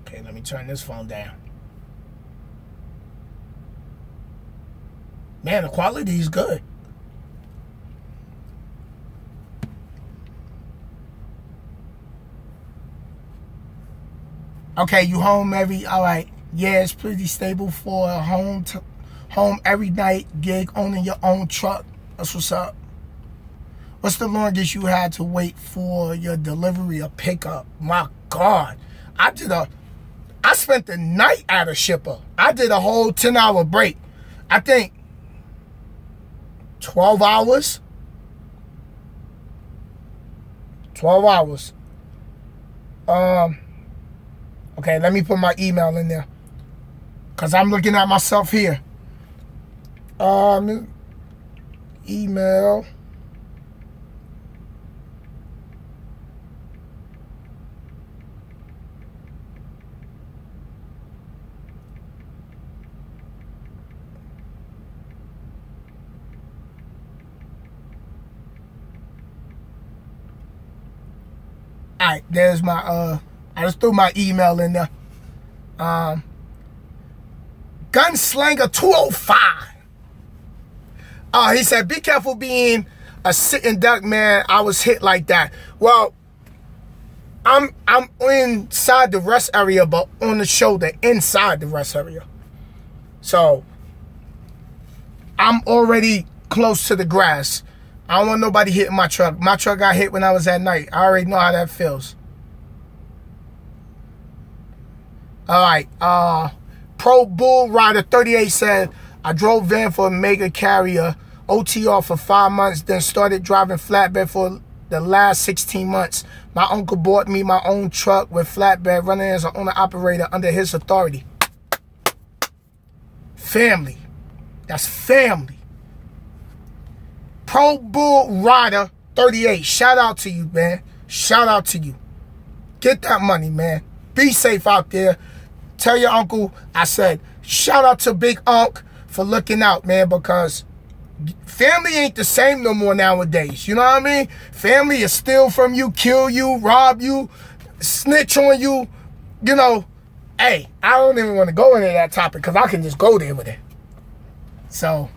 Okay, let me turn this phone down. Man, the quality is good. Okay, you home all right. Yeah, it's pretty stable for a home every night gig, owning your own truck. That's what's up. What's the longest you had to wait for your delivery or pickup? My God. I spent the night at a shipper. I did a whole 10-hour break. I think 12 hours. 12 hours. Okay, let me put my email in there, because I'm looking at myself here. Email. Alright, there's my I just threw my email in there. Gunslinger 205. He said, be careful being a sitting duck, man. I was hit like that. Well, I'm inside the rest area, but on the shoulder, inside the rest area. So I'm already close to the grass. I don't want nobody hitting my truck. My truck got hit when I was at night. I already know how that feels. All right. Pro Bull Rider 38 said, I drove van for a mega carrier, OTR for 5 months, then started driving flatbed for the last 16 months. My uncle bought me my own truck with flatbed, running as an owner-operator under his authority. Family. That's family. Pro Bull Rider 38. Shout out to you, man. Shout out to you. Get that money, man. Be safe out there. Tell your uncle I said shout out to Big Unc for looking out, man, because family ain't the same no more nowadays. You know what I mean? Family is steal from you, kill you, rob you, snitch on you. You know, hey, I don't even want to go into that topic because I can just go there with it. So,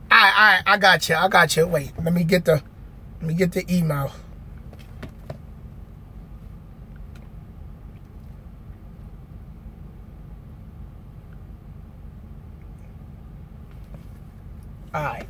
I got you. I got you. Wait, let me get the email. All right.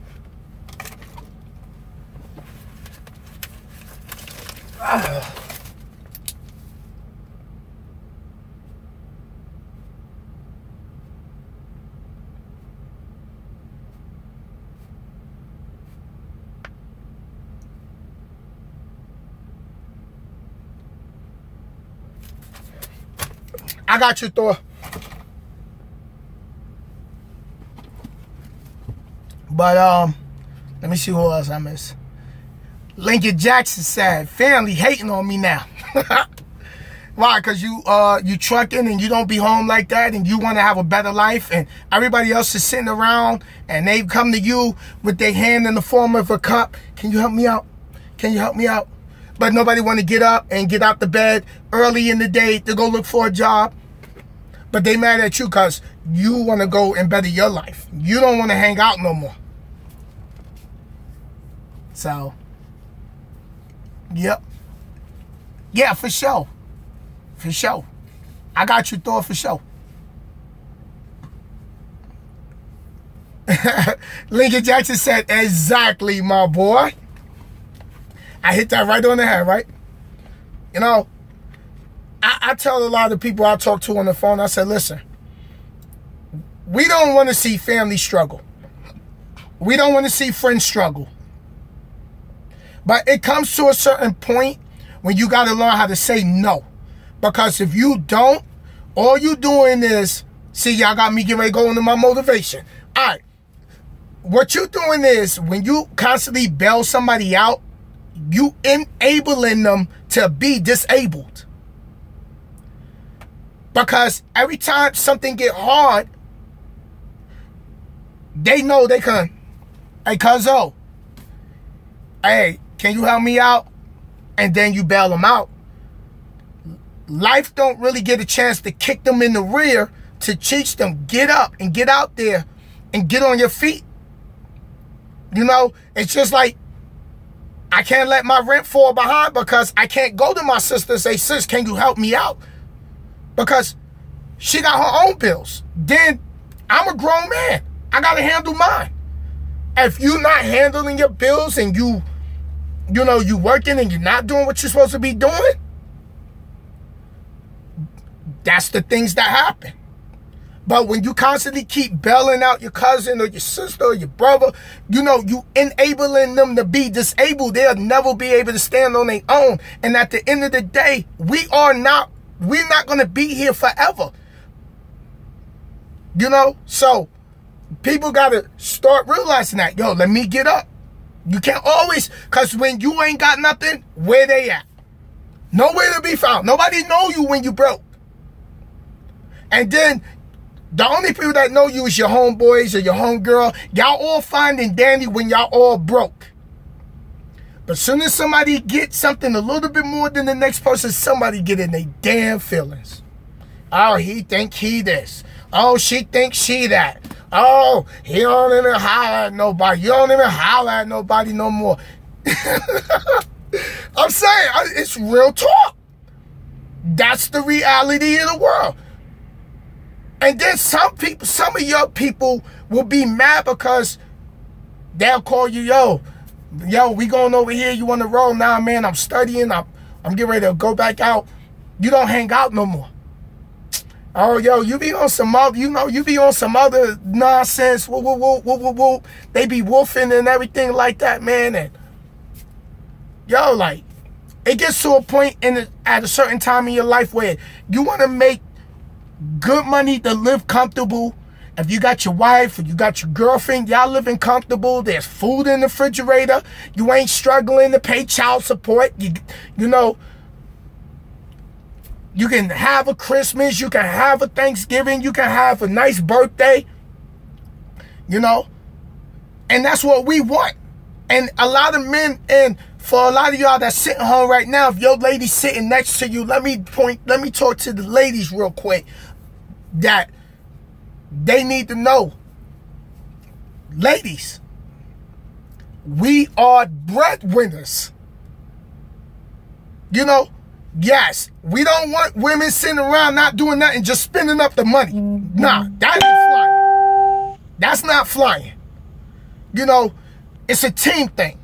I got you, Thor. But let me see who else I miss. Lincoln Jackson said, family hating on me now. Why? Because you trucking and you don't be home like that and you want to have a better life and everybody else is sitting around and they come to you with their hand in the form of a cup. Can you help me out? Can you help me out? But nobody want to get up and get out the bed early in the day to go look for a job. But they mad at you because you want to go and better your life. You don't want to hang out no more. So, yep. Yeah, for sure. For sure. I got you, Thor, for sure. Lincoln Jackson said, exactly, my boy. I hit that right on the head, right? You know, I tell a lot of people I talk to on the phone, I said, listen, we don't want to see family struggle. We don't want to see friends struggle. But it comes to a certain point when you got to learn how to say no. Because if you don't, all you doing is, see, y'all got me getting ready to go into my motivation. All right. What you doing is, when you constantly bail somebody out, you enabling them to be disabled. Because every time something get hard, they know they can, hey, cuzzo, hey, can you help me out? And then you bail them out. Life don't really get a chance to kick them in the rear to teach them, get up and get out there and get on your feet. You know, it's just like, I can't let my rent fall behind because I can't go to my sister and say, sis, can you help me out? Because she got her own bills. Then I'm a grown man. I got to handle mine. If you're not handling your bills and you know, you working and you're not doing what you're supposed to be doing, that's the things that happen. But when you constantly keep bailing out your cousin or your sister or your brother, you know, you enabling them to be disabled. They'll never be able to stand on their own. And at the end of the day, we're not going to be here forever. You know, so people got to start realizing that, yo, let me get up. You can't always, because when you ain't got nothing, where they at? Nowhere to be found. Nobody know you when you broke. And then the only people that know you is your homeboys or your homegirl. Y'all all fine and dandy when y'all all broke. But as soon as somebody gets something a little bit more than the next person, somebody get in their damn feelings. Oh, he think he this. Oh, she thinks she that. Oh, he don't even holler at nobody. You don't even holler at nobody no more. I'm saying, it's real talk. That's the reality of the world. And then some of your people will be mad because they'll call you, yo, we going over here. You want to roll? Nah, man, I'm studying. I'm getting ready to go back out. You don't hang out no more. Oh, yo, you be on some other, you be on some other nonsense. Woo, woo, woo, woo, woo, woo. They be woofing and everything like that, man. And yo, like, it gets to a point at a certain time in your life where you want to make good money to live comfortable. If you got your wife or you got your girlfriend, y'all living comfortable. There's food in the refrigerator. You ain't struggling to pay child support. You know, you can have a Christmas. You can have a Thanksgiving. You can have a nice birthday. You know, and that's what we want. And a lot of men, and for a lot of y'all that's sitting home right now, if your lady's sitting next to you, let me talk to the ladies real quick, that they need to know. Ladies, we are breadwinners. You know, yes, we don't want women sitting around not doing nothing, just spending up the money. Nah, that ain't flying. That's not flying. You know, it's a team thing.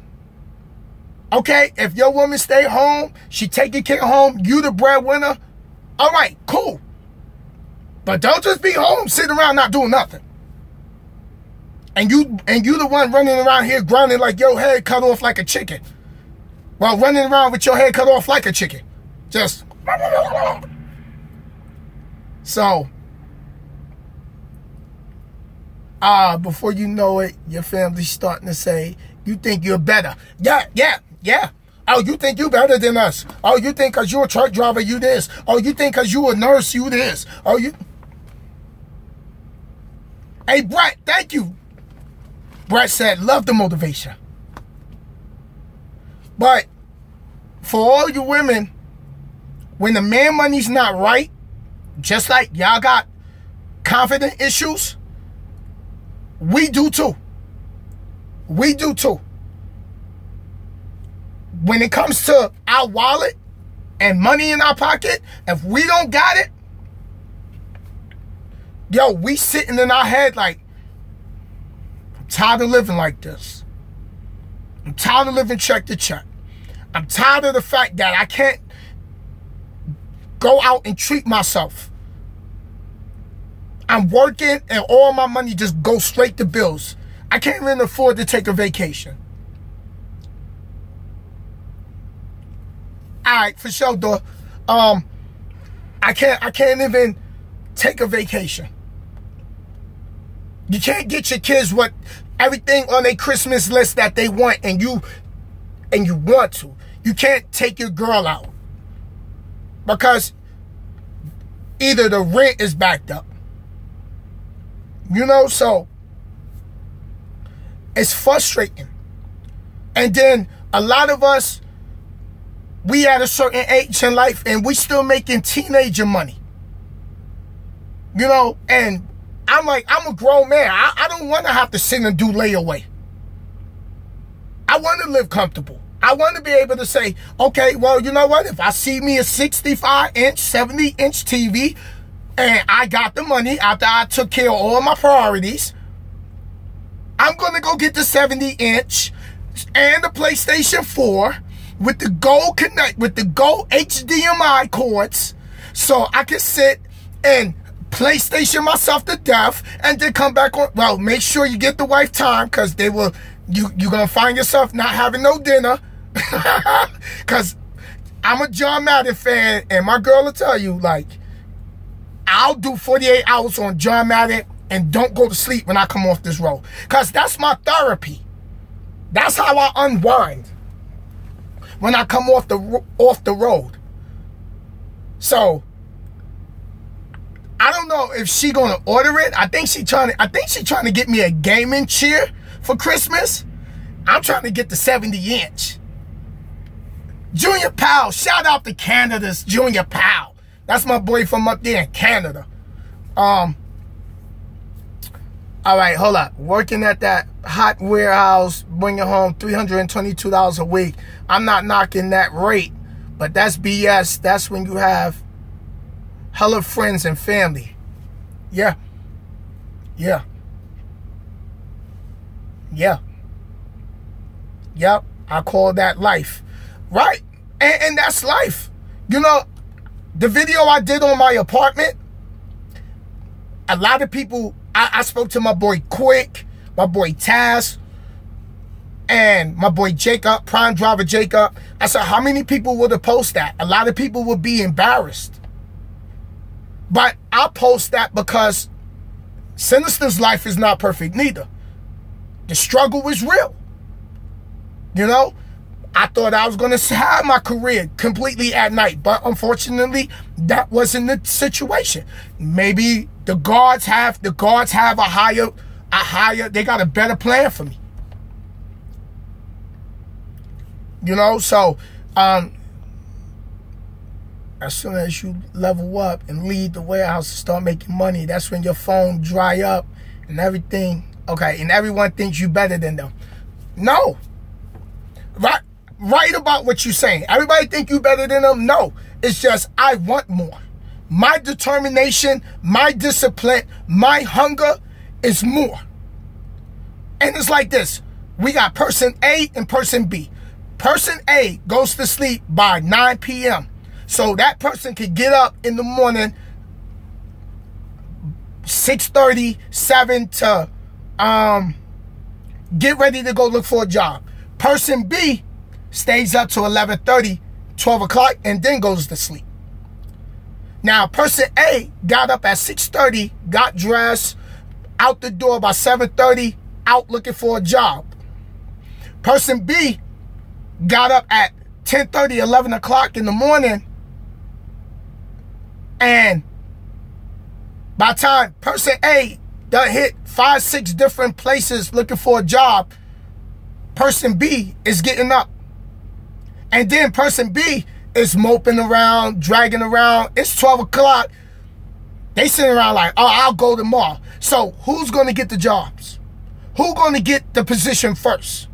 Okay, if your woman stay home, she take your kid home, you the breadwinner, all right, cool. But don't just be home sitting around not doing nothing. And you the one running around here grinding like your head cut off like a chicken. While running around with your head cut off like a chicken. Just. So. Before you know it, your family's starting to say, you think you're better. Yeah. Yeah. Oh, you think you better than us. Oh, you think because you're a truck driver, you this. Oh, you think because you a nurse, you this. Oh, you... Hey, Brett, thank you. Brett said, love the motivation. But for all you women, when the man money's not right, just like y'all got confidence issues, we do too. We do too. When it comes to our wallet and money in our pocket, if we don't got it, yo, we sitting in our head like, I'm tired of living like this. I'm tired of living check to check. I'm tired of the fact that I can't go out and treat myself. I'm working and all my money just goes straight to bills. I can't even afford to take a vacation. All right, for sure, though. I can't even take a vacation. You can't get your kids what everything on their Christmas list that they want, and you want to. You can't take your girl out because either the rent is backed up, you know, so it's frustrating. And then a lot of us, we at a certain age in life and we still making teenager money, you know, and I'm like, I'm a grown man. I don't want to have to sit and do layaway. I want to live comfortable. I want to be able to say, okay, well, you know what? If I see me a 65-inch, 70-inch TV and I got the money after I took care of all my priorities, I'm going to go get the 70-inch and the PlayStation 4 with the Gold Connect, with the Gold HDMI cords, so I can sit and PlayStation myself to death and then come back on. Well, make sure you get the wife time, because they will, you're going to find yourself not having no dinner. Because I'm a John Madden fan, and my girl will tell you, like, I'll do 48 hours on John Madden and don't go to sleep when I come off this road. Because that's my therapy. That's how I unwind when I come off the road. So I don't know if she gonna order it. I think she trying to get me a gaming chair for Christmas. I'm trying to get the 70-inch. Junior Powell, shout out to Canada's Junior Powell. That's my boy from up there in Canada. All right, hold up. Working at that hot warehouse, bringing home $322 a week. I'm not knocking that rate, but that's BS. That's when you have hella friends and family. Yeah. Yeah. Yeah. Yep. I call that life. Right? And that's life. You know, the video I did on my apartment, a lot of people, I spoke to my boy Quick, my boy Taz, and my boy Jacob, Prime Driver Jacob. I said, how many people would have posted that? A lot of people would be embarrassed. But I post that because Sinister's life is not perfect neither. The struggle is real. You know, I thought I was going to have my career completely at night, but unfortunately, that wasn't the situation. Maybe the guards have a higher, they got a better plan for me. You know, so as soon as you level up and leave the warehouse and start making money, that's when your phone dry up and everything. Okay, and everyone thinks you better than them. No. Right about what you're saying. Everybody think you better than them. No. It's just I want more. My determination, my discipline, my hunger is more. And it's like this. We got person A and person B. Person A goes to sleep by 9 p.m. So that person could get up in the morning 6:30, 7 to get ready to go look for a job. Person B stays up to 11:30, 12 o'clock, and then goes to sleep. Now, person A got up at 6:30, got dressed, out the door by 7:30, out looking for a job. Person B got up at 10:30, 11 o'clock in the morning, and by the time person A done hit 5, 6 different places looking for a job, person B is getting up. And then person B is moping around, dragging around. It's 12 o'clock. They sitting around like, oh, I'll go tomorrow. So who's going to get the jobs? Who's going to get the position first?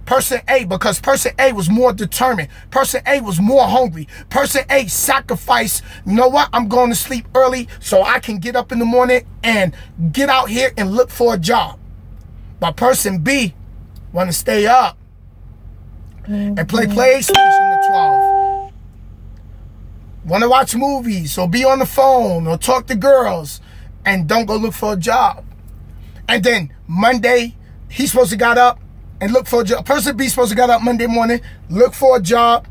Person A, because person A was more determined. Person A was more hungry. Person A sacrificed, you know what? I'm going to sleep early so I can get up in the morning and get out here and look for a job. But person B want to stay up and play PlayStation at 12. Want to watch movies or be on the phone or talk to girls and don't go look for a job. And then Monday, he's supposed to got up and look for a job. Person B supposed to got up Monday morning, look for a job.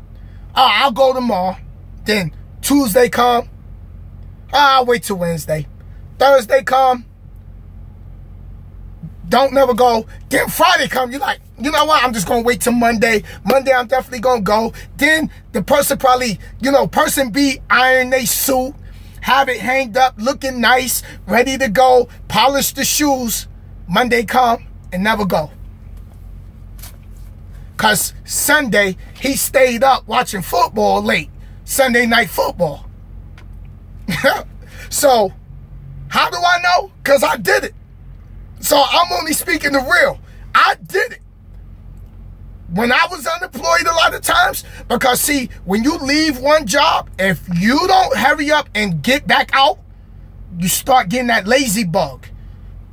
Oh, I'll go tomorrow. Then Tuesday come. Oh, I'll wait till Wednesday. Thursday come. Don't never go. Then Friday come. You're like, you know what? I'm just going to wait till Monday. Monday, I'm definitely going to go. Then the person probably, you know, person B iron their suit, have it hanged up, looking nice, ready to go, polish the shoes. Monday come and never go. Because Sunday, he stayed up watching football late. Sunday night football. So, how do I know? Because I did it. So, I'm only speaking the real. I did it. When I was unemployed a lot of times, because see, when you leave one job, if you don't hurry up and get back out, you start getting that lazy bug.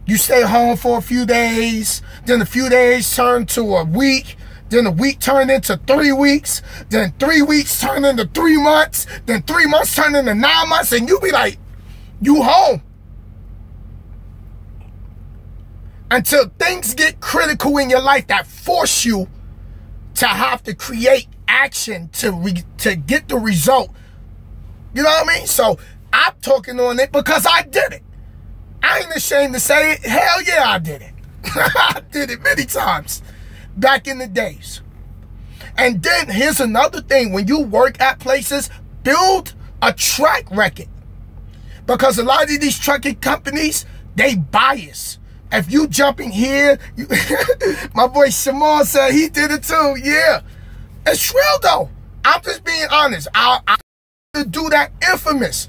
You stay home for a few days, then a few days turn to a week, then a week turned into 3 weeks, then 3 weeks turned into 3 months, then 3 months turned into 9 months, and you be like, you home. Until things get critical in your life that force you to have to create action to get the result. You know what I mean? So I'm talking on it because I did it. I ain't ashamed to say it. Hell yeah, I did it. I did it many times back in the days. And then here's another thing. When you work at places, build a track record. Because a lot of these trucking companies, they bias. If you jumping here, my boy Shimon said he did it too. Yeah, it's real though. I'm just being honest. I do that infamous.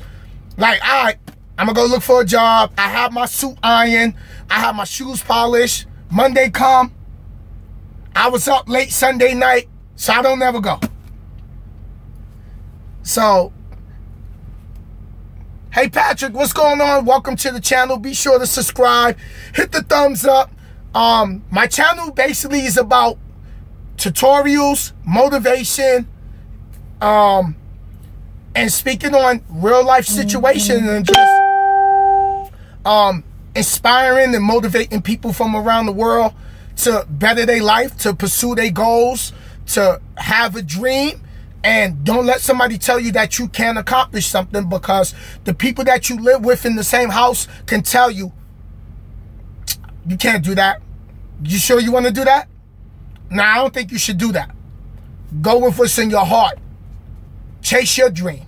Like, all right, I'm gonna go look for a job. I have my suit ironed. I have my shoes polished. Monday come. I was up late Sunday night, so I don't never go. So, hey Patrick, what's going on? Welcome to the channel. Be sure to subscribe. Hit the thumbs up. My channel basically is about tutorials, motivation, and speaking on real life situations and just inspiring and motivating people from around the world to better their life, to pursue their goals, to have a dream. And don't let somebody tell you that you can't accomplish something, because the people that you live with in the same house can tell you, you can't do that. You sure you want to do that? Nah, I don't think you should do that. Go with what's in your heart. Chase your dream.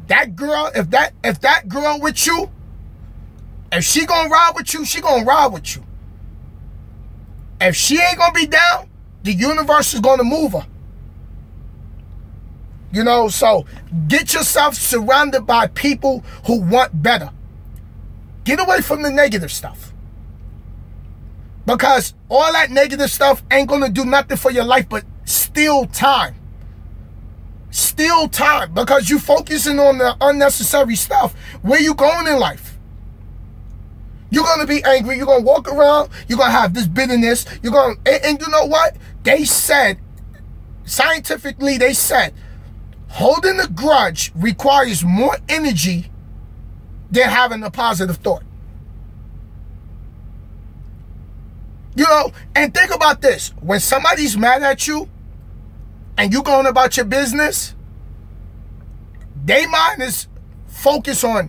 That girl, if that girl with you, if she gonna ride with you, she gonna ride with you. If she ain't gonna be down, the universe is gonna move her. You know, so get yourself surrounded by people who want better. Get away from the negative stuff. Because all that negative stuff ain't going to do nothing for your life but steal time. Steal time. Because you focusing on the unnecessary stuff. Where you going in life? You're going to be angry. You're going to walk around. You're going to have this bitterness. You're going to, and you know what? They said, scientifically they said, holding a grudge requires more energy than having a positive thought. You know, and think about this. When somebody's mad at you and you going about your business, their mind is focused on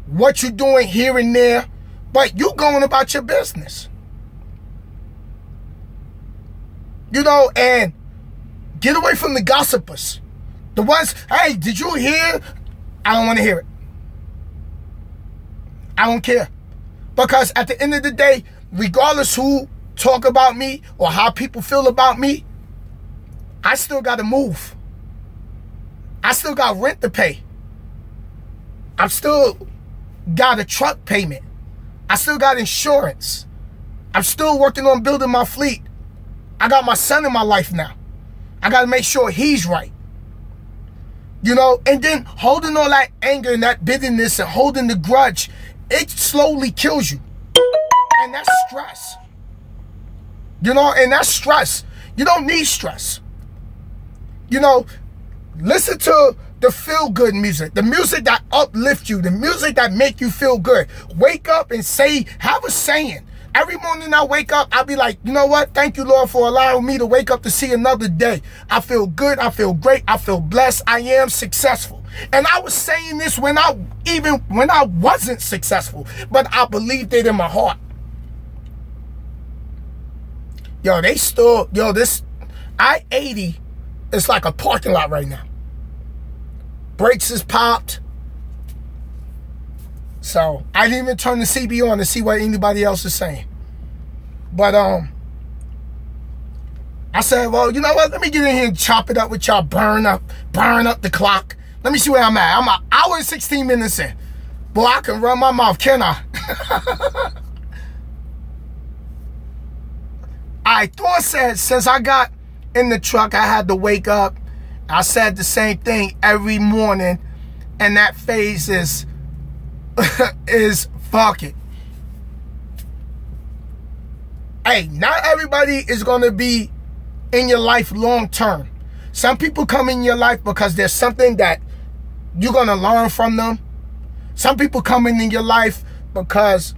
what you're doing here and there, but you going about your business. You know, and Get away from the gossipers. The ones, hey, did you hear? I don't want to hear it. I don't care. Because at the end of the day, regardless who talk about me or how people feel about me, I still got to move. I still got rent to pay. I still got a truck payment. I still got insurance. I'm still working on building my fleet. I got my son in my life now. I got to make sure he's right. You know, and then holding all that anger and that bitterness and holding the grudge, it slowly kills you. And that's stress. You know, and that's stress. You don't need stress. You know, listen to the feel-good music, the music that uplifts you, the music that make you feel good. Wake up and say, have a saying. Every morning I wake up, I'll be like, you know what? Thank you, Lord, for allowing me to wake up to see another day. I feel good. I feel great. I feel blessed. I am successful. And I was saying this when I wasn't successful, but I believed it in my heart. Yo, this I-80 is like a parking lot right now. Brakes is popped. So I didn't even turn the CB on to see what anybody else is saying. But I said, well, you know what? Let me get in here and chop it up with y'all. Burn up the clock. Let me see where I'm at. I'm an hour and 16 minutes in. Boy, I can run my mouth, can I? Thor said, since I got in the truck, I had to wake up. I said the same thing every morning, and that phase is fuck it. Hey, not everybody is going to be in your life long term. Some people come in your life because there's something that you're going to learn from them. Some people come in your life because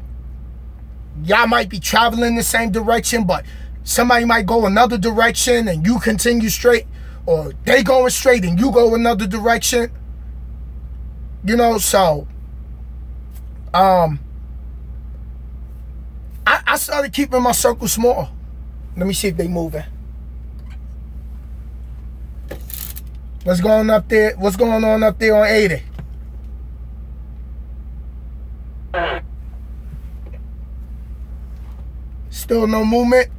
y'all might be traveling the same direction, but somebody might go another direction and you continue straight, or they going straight and you go another direction. You know, so I started keeping my circle small. Let me see if they moving. What's going up there? What's going on up there on 80? Still no movement.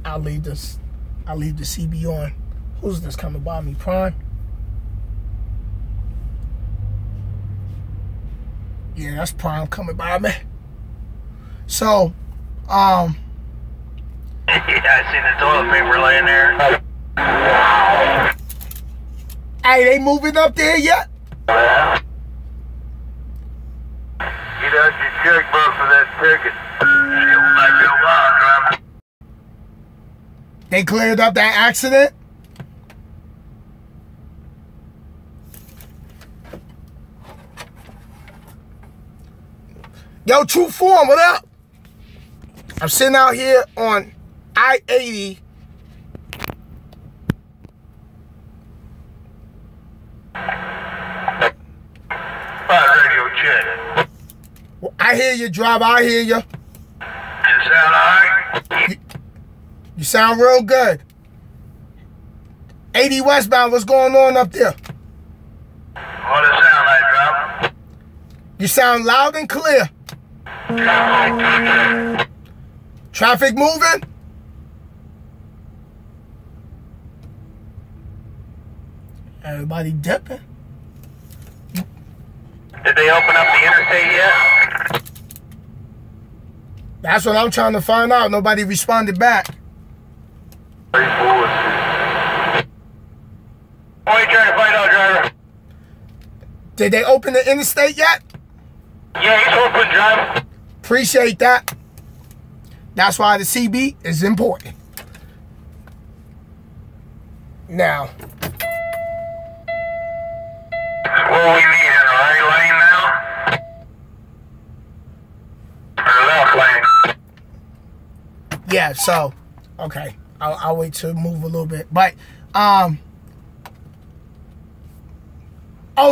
I'll leave the CB on. Who's this coming by me? Prime? Yeah, that's Prime coming by me. So, yeah, I seen the toilet paper laying there. Hey, they moving up there yet? Yeah. You got your checkbook for that ticket. It might be a while, driver. They cleared up that accident? Yo, True Form, what up? I'm sitting out here on I-80. Radio check. I hear you, driver. I hear you. You sound alright? You sound real good. 80 westbound, what's going on up there? What it sound like, driver? You sound loud and clear. Traffic moving? Everybody dipping? Did they open up the interstate yet? That's what I'm trying to find out. Nobody responded back. What are you trying to find out, driver? Did they open the interstate yet? Yeah, he's open, driver. Appreciate that. That's why the CB is important. Now. What we need in the right lane now? Or left lane? Yeah, so, okay. I'll wait to move a little bit. But, oh,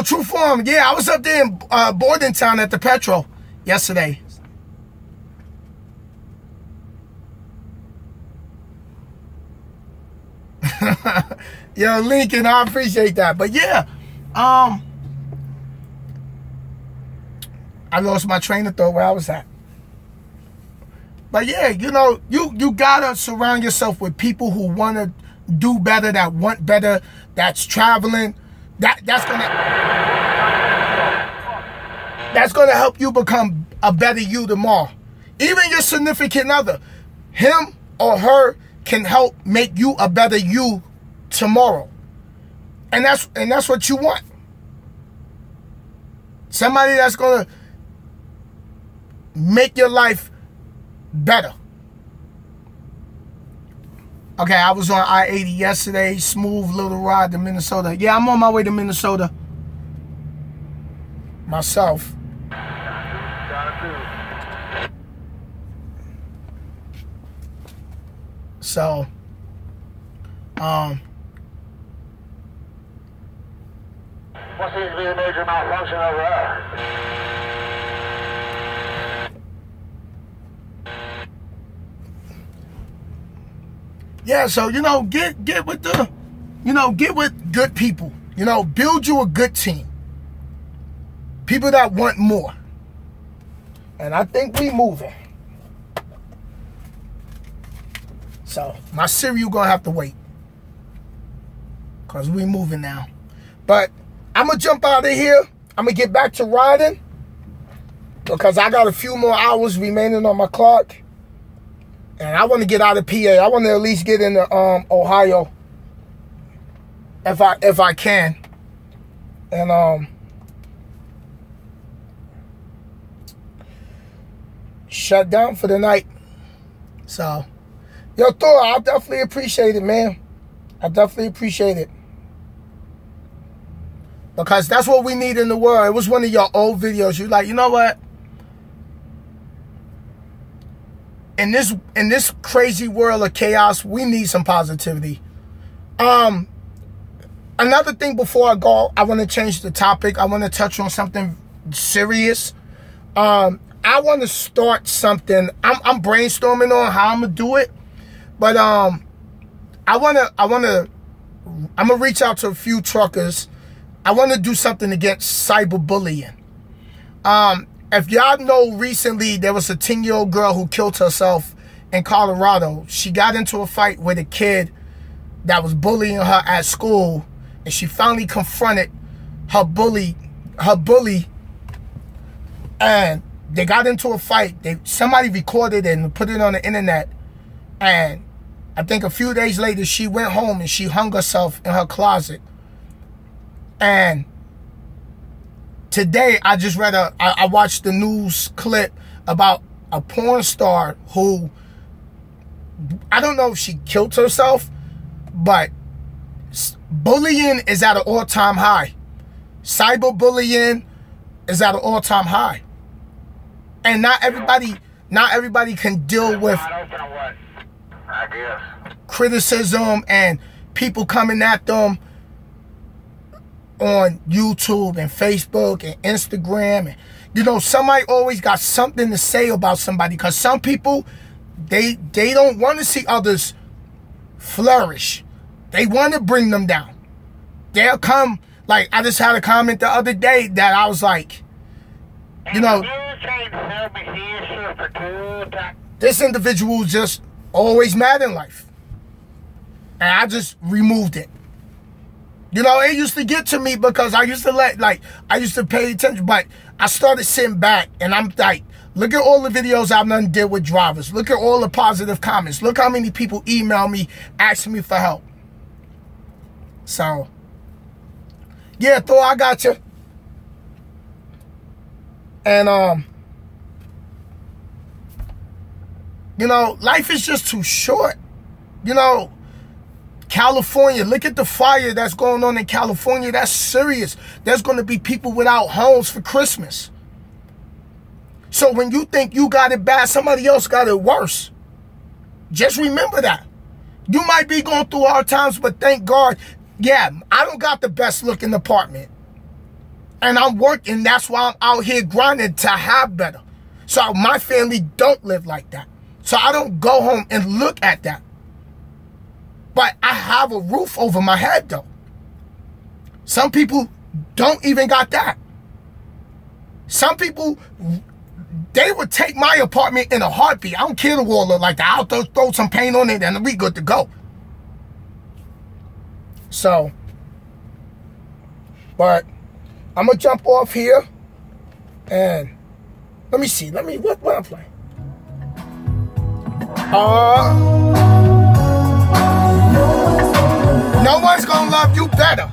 True Form. Yeah, I was up there in Bordentown at the Petro. yesterday. Yo, Lincoln, I appreciate that. But yeah, I lost my train of thought where I was at. But yeah, you know, you gotta surround yourself with people who want to do better, that want better, that's traveling. That's gonna help you become a better you tomorrow. Even your significant other, him or her can help make you a better you tomorrow. And that's what you want. Somebody that's gonna make your life better. Okay, I was on I-80 yesterday, smooth little ride to Minnesota. Yeah, I'm on my way to Minnesota myself. So, what seems to be a major malfunction over there? Yeah, so, you know, get with good people. You know, build you a good team. People that want more. And I think we moving. So, my cereal gonna have to wait. Because we moving now. But I'm going to jump out of here. I'm going to get back to riding. Because I got a few more hours remaining on my clock. And I want to get out of PA. I want to at least get into Ohio. If I can. And shut down for the night. So, yo, Thor, I definitely appreciate it, man. I definitely appreciate it. Because that's what we need in the world. It was one of your old videos. You're like, you know what? In this crazy world of chaos, we need some positivity. Another thing before I go, I want to change the topic. I want to touch on something serious. I want to start something. I'm brainstorming on how I'm gonna do it, but I'm gonna reach out to a few truckers. I want to do something against cyberbullying. If y'all know, recently there was a 10-year-old girl who killed herself in Colorado. She got into a fight with a kid that was bullying her at school, and she finally confronted her bully, and they got into a fight. Somebody recorded it and put it on the internet, and I think a few days later she went home and she hung herself in her closet. And today I just read I watched the news clip about a porn star who, I don't know if she killed herself, but bullying is at an all-time high. Cyberbullying is at an all-time high. And not everybody can deal with criticism and people coming at them on YouTube and Facebook and Instagram. And, you know, somebody always got something to say about somebody, because some people, they don't want to see others flourish. They want to bring them down. They'll come, like, I just had a comment the other day that I was like, you know, this individual is just always mad in life. And I just removed it. You know, it used to get to me because I used to pay attention, but I started sitting back and I'm like, look at all the videos I've done did with drivers. Look at all the positive comments. Look how many people email me, asking me for help. So, yeah, Thor, I got you. And, you know, life is just too short. You know, California, look at the fire that's going on in California. That's serious. There's going to be people without homes for Christmas. So when you think you got it bad, somebody else got it worse. Just remember that. You might be going through hard times, but thank God, yeah, I don't got the best looking apartment. And I'm working. That's why I'm out here grinding to have better. So my family don't live like that. So I don't go home and look at that. But I have a roof over my head, though. Some people don't even got that. Some people, they would take my apartment in a heartbeat. I don't care the wall look like that. I'll throw some paint on it and we good to go. So, but I'm going to jump off here and let me see. What I'm playing? No one's gonna love you better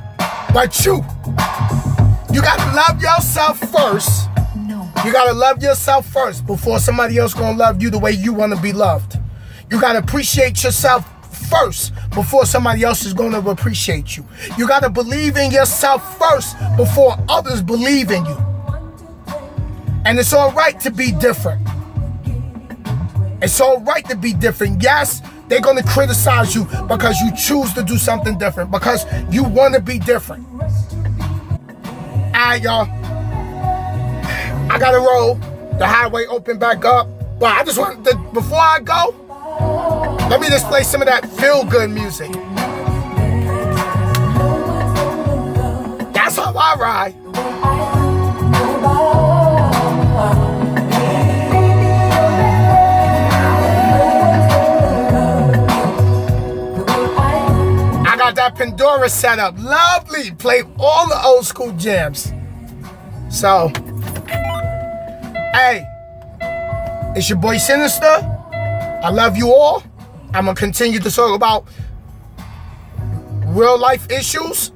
but you. You gotta love yourself first. You gotta love yourself first before somebody else gonna love you the way you wanna be loved. You gotta appreciate yourself first before somebody else is gonna appreciate you. You gotta believe in yourself first before others believe in you. And it's all right to be different. It's all right to be different. Yes, they're going to criticize you because you choose to do something different, because you want to be different. All right, y'all. I got to roll. The highway opened back up. But I just want to, before I go, let me just play some of that feel-good music. That's how I ride. That Pandora setup, lovely. Play all the old school jams. So, hey, it's your boy Sinister. I love you all. I'm gonna continue to talk about real life issues.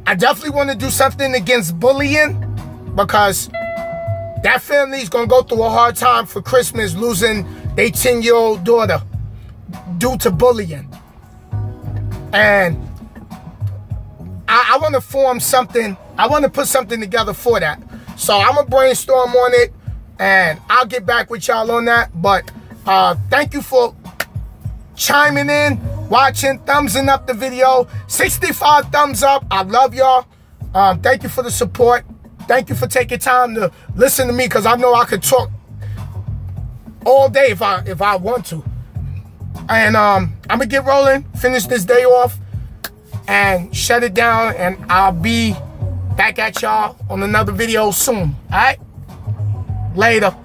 I definitely want to do something against bullying, because that family's gonna go through a hard time for Christmas, losing their 10-year-old daughter due to bullying. And I want to form something. I want to put something together for that. So I'm going to brainstorm on it, and I'll get back with y'all on that. But thank you for chiming in, watching, thumbsing up the video. 65 thumbs up. I love y'all. Thank you for the support. Thank you for taking time to listen to me, because I know I could talk all day if I want to. And I'm going to get rolling, finish this day off, and shut it down. And I'll be back at y'all on another video soon. All right? Later.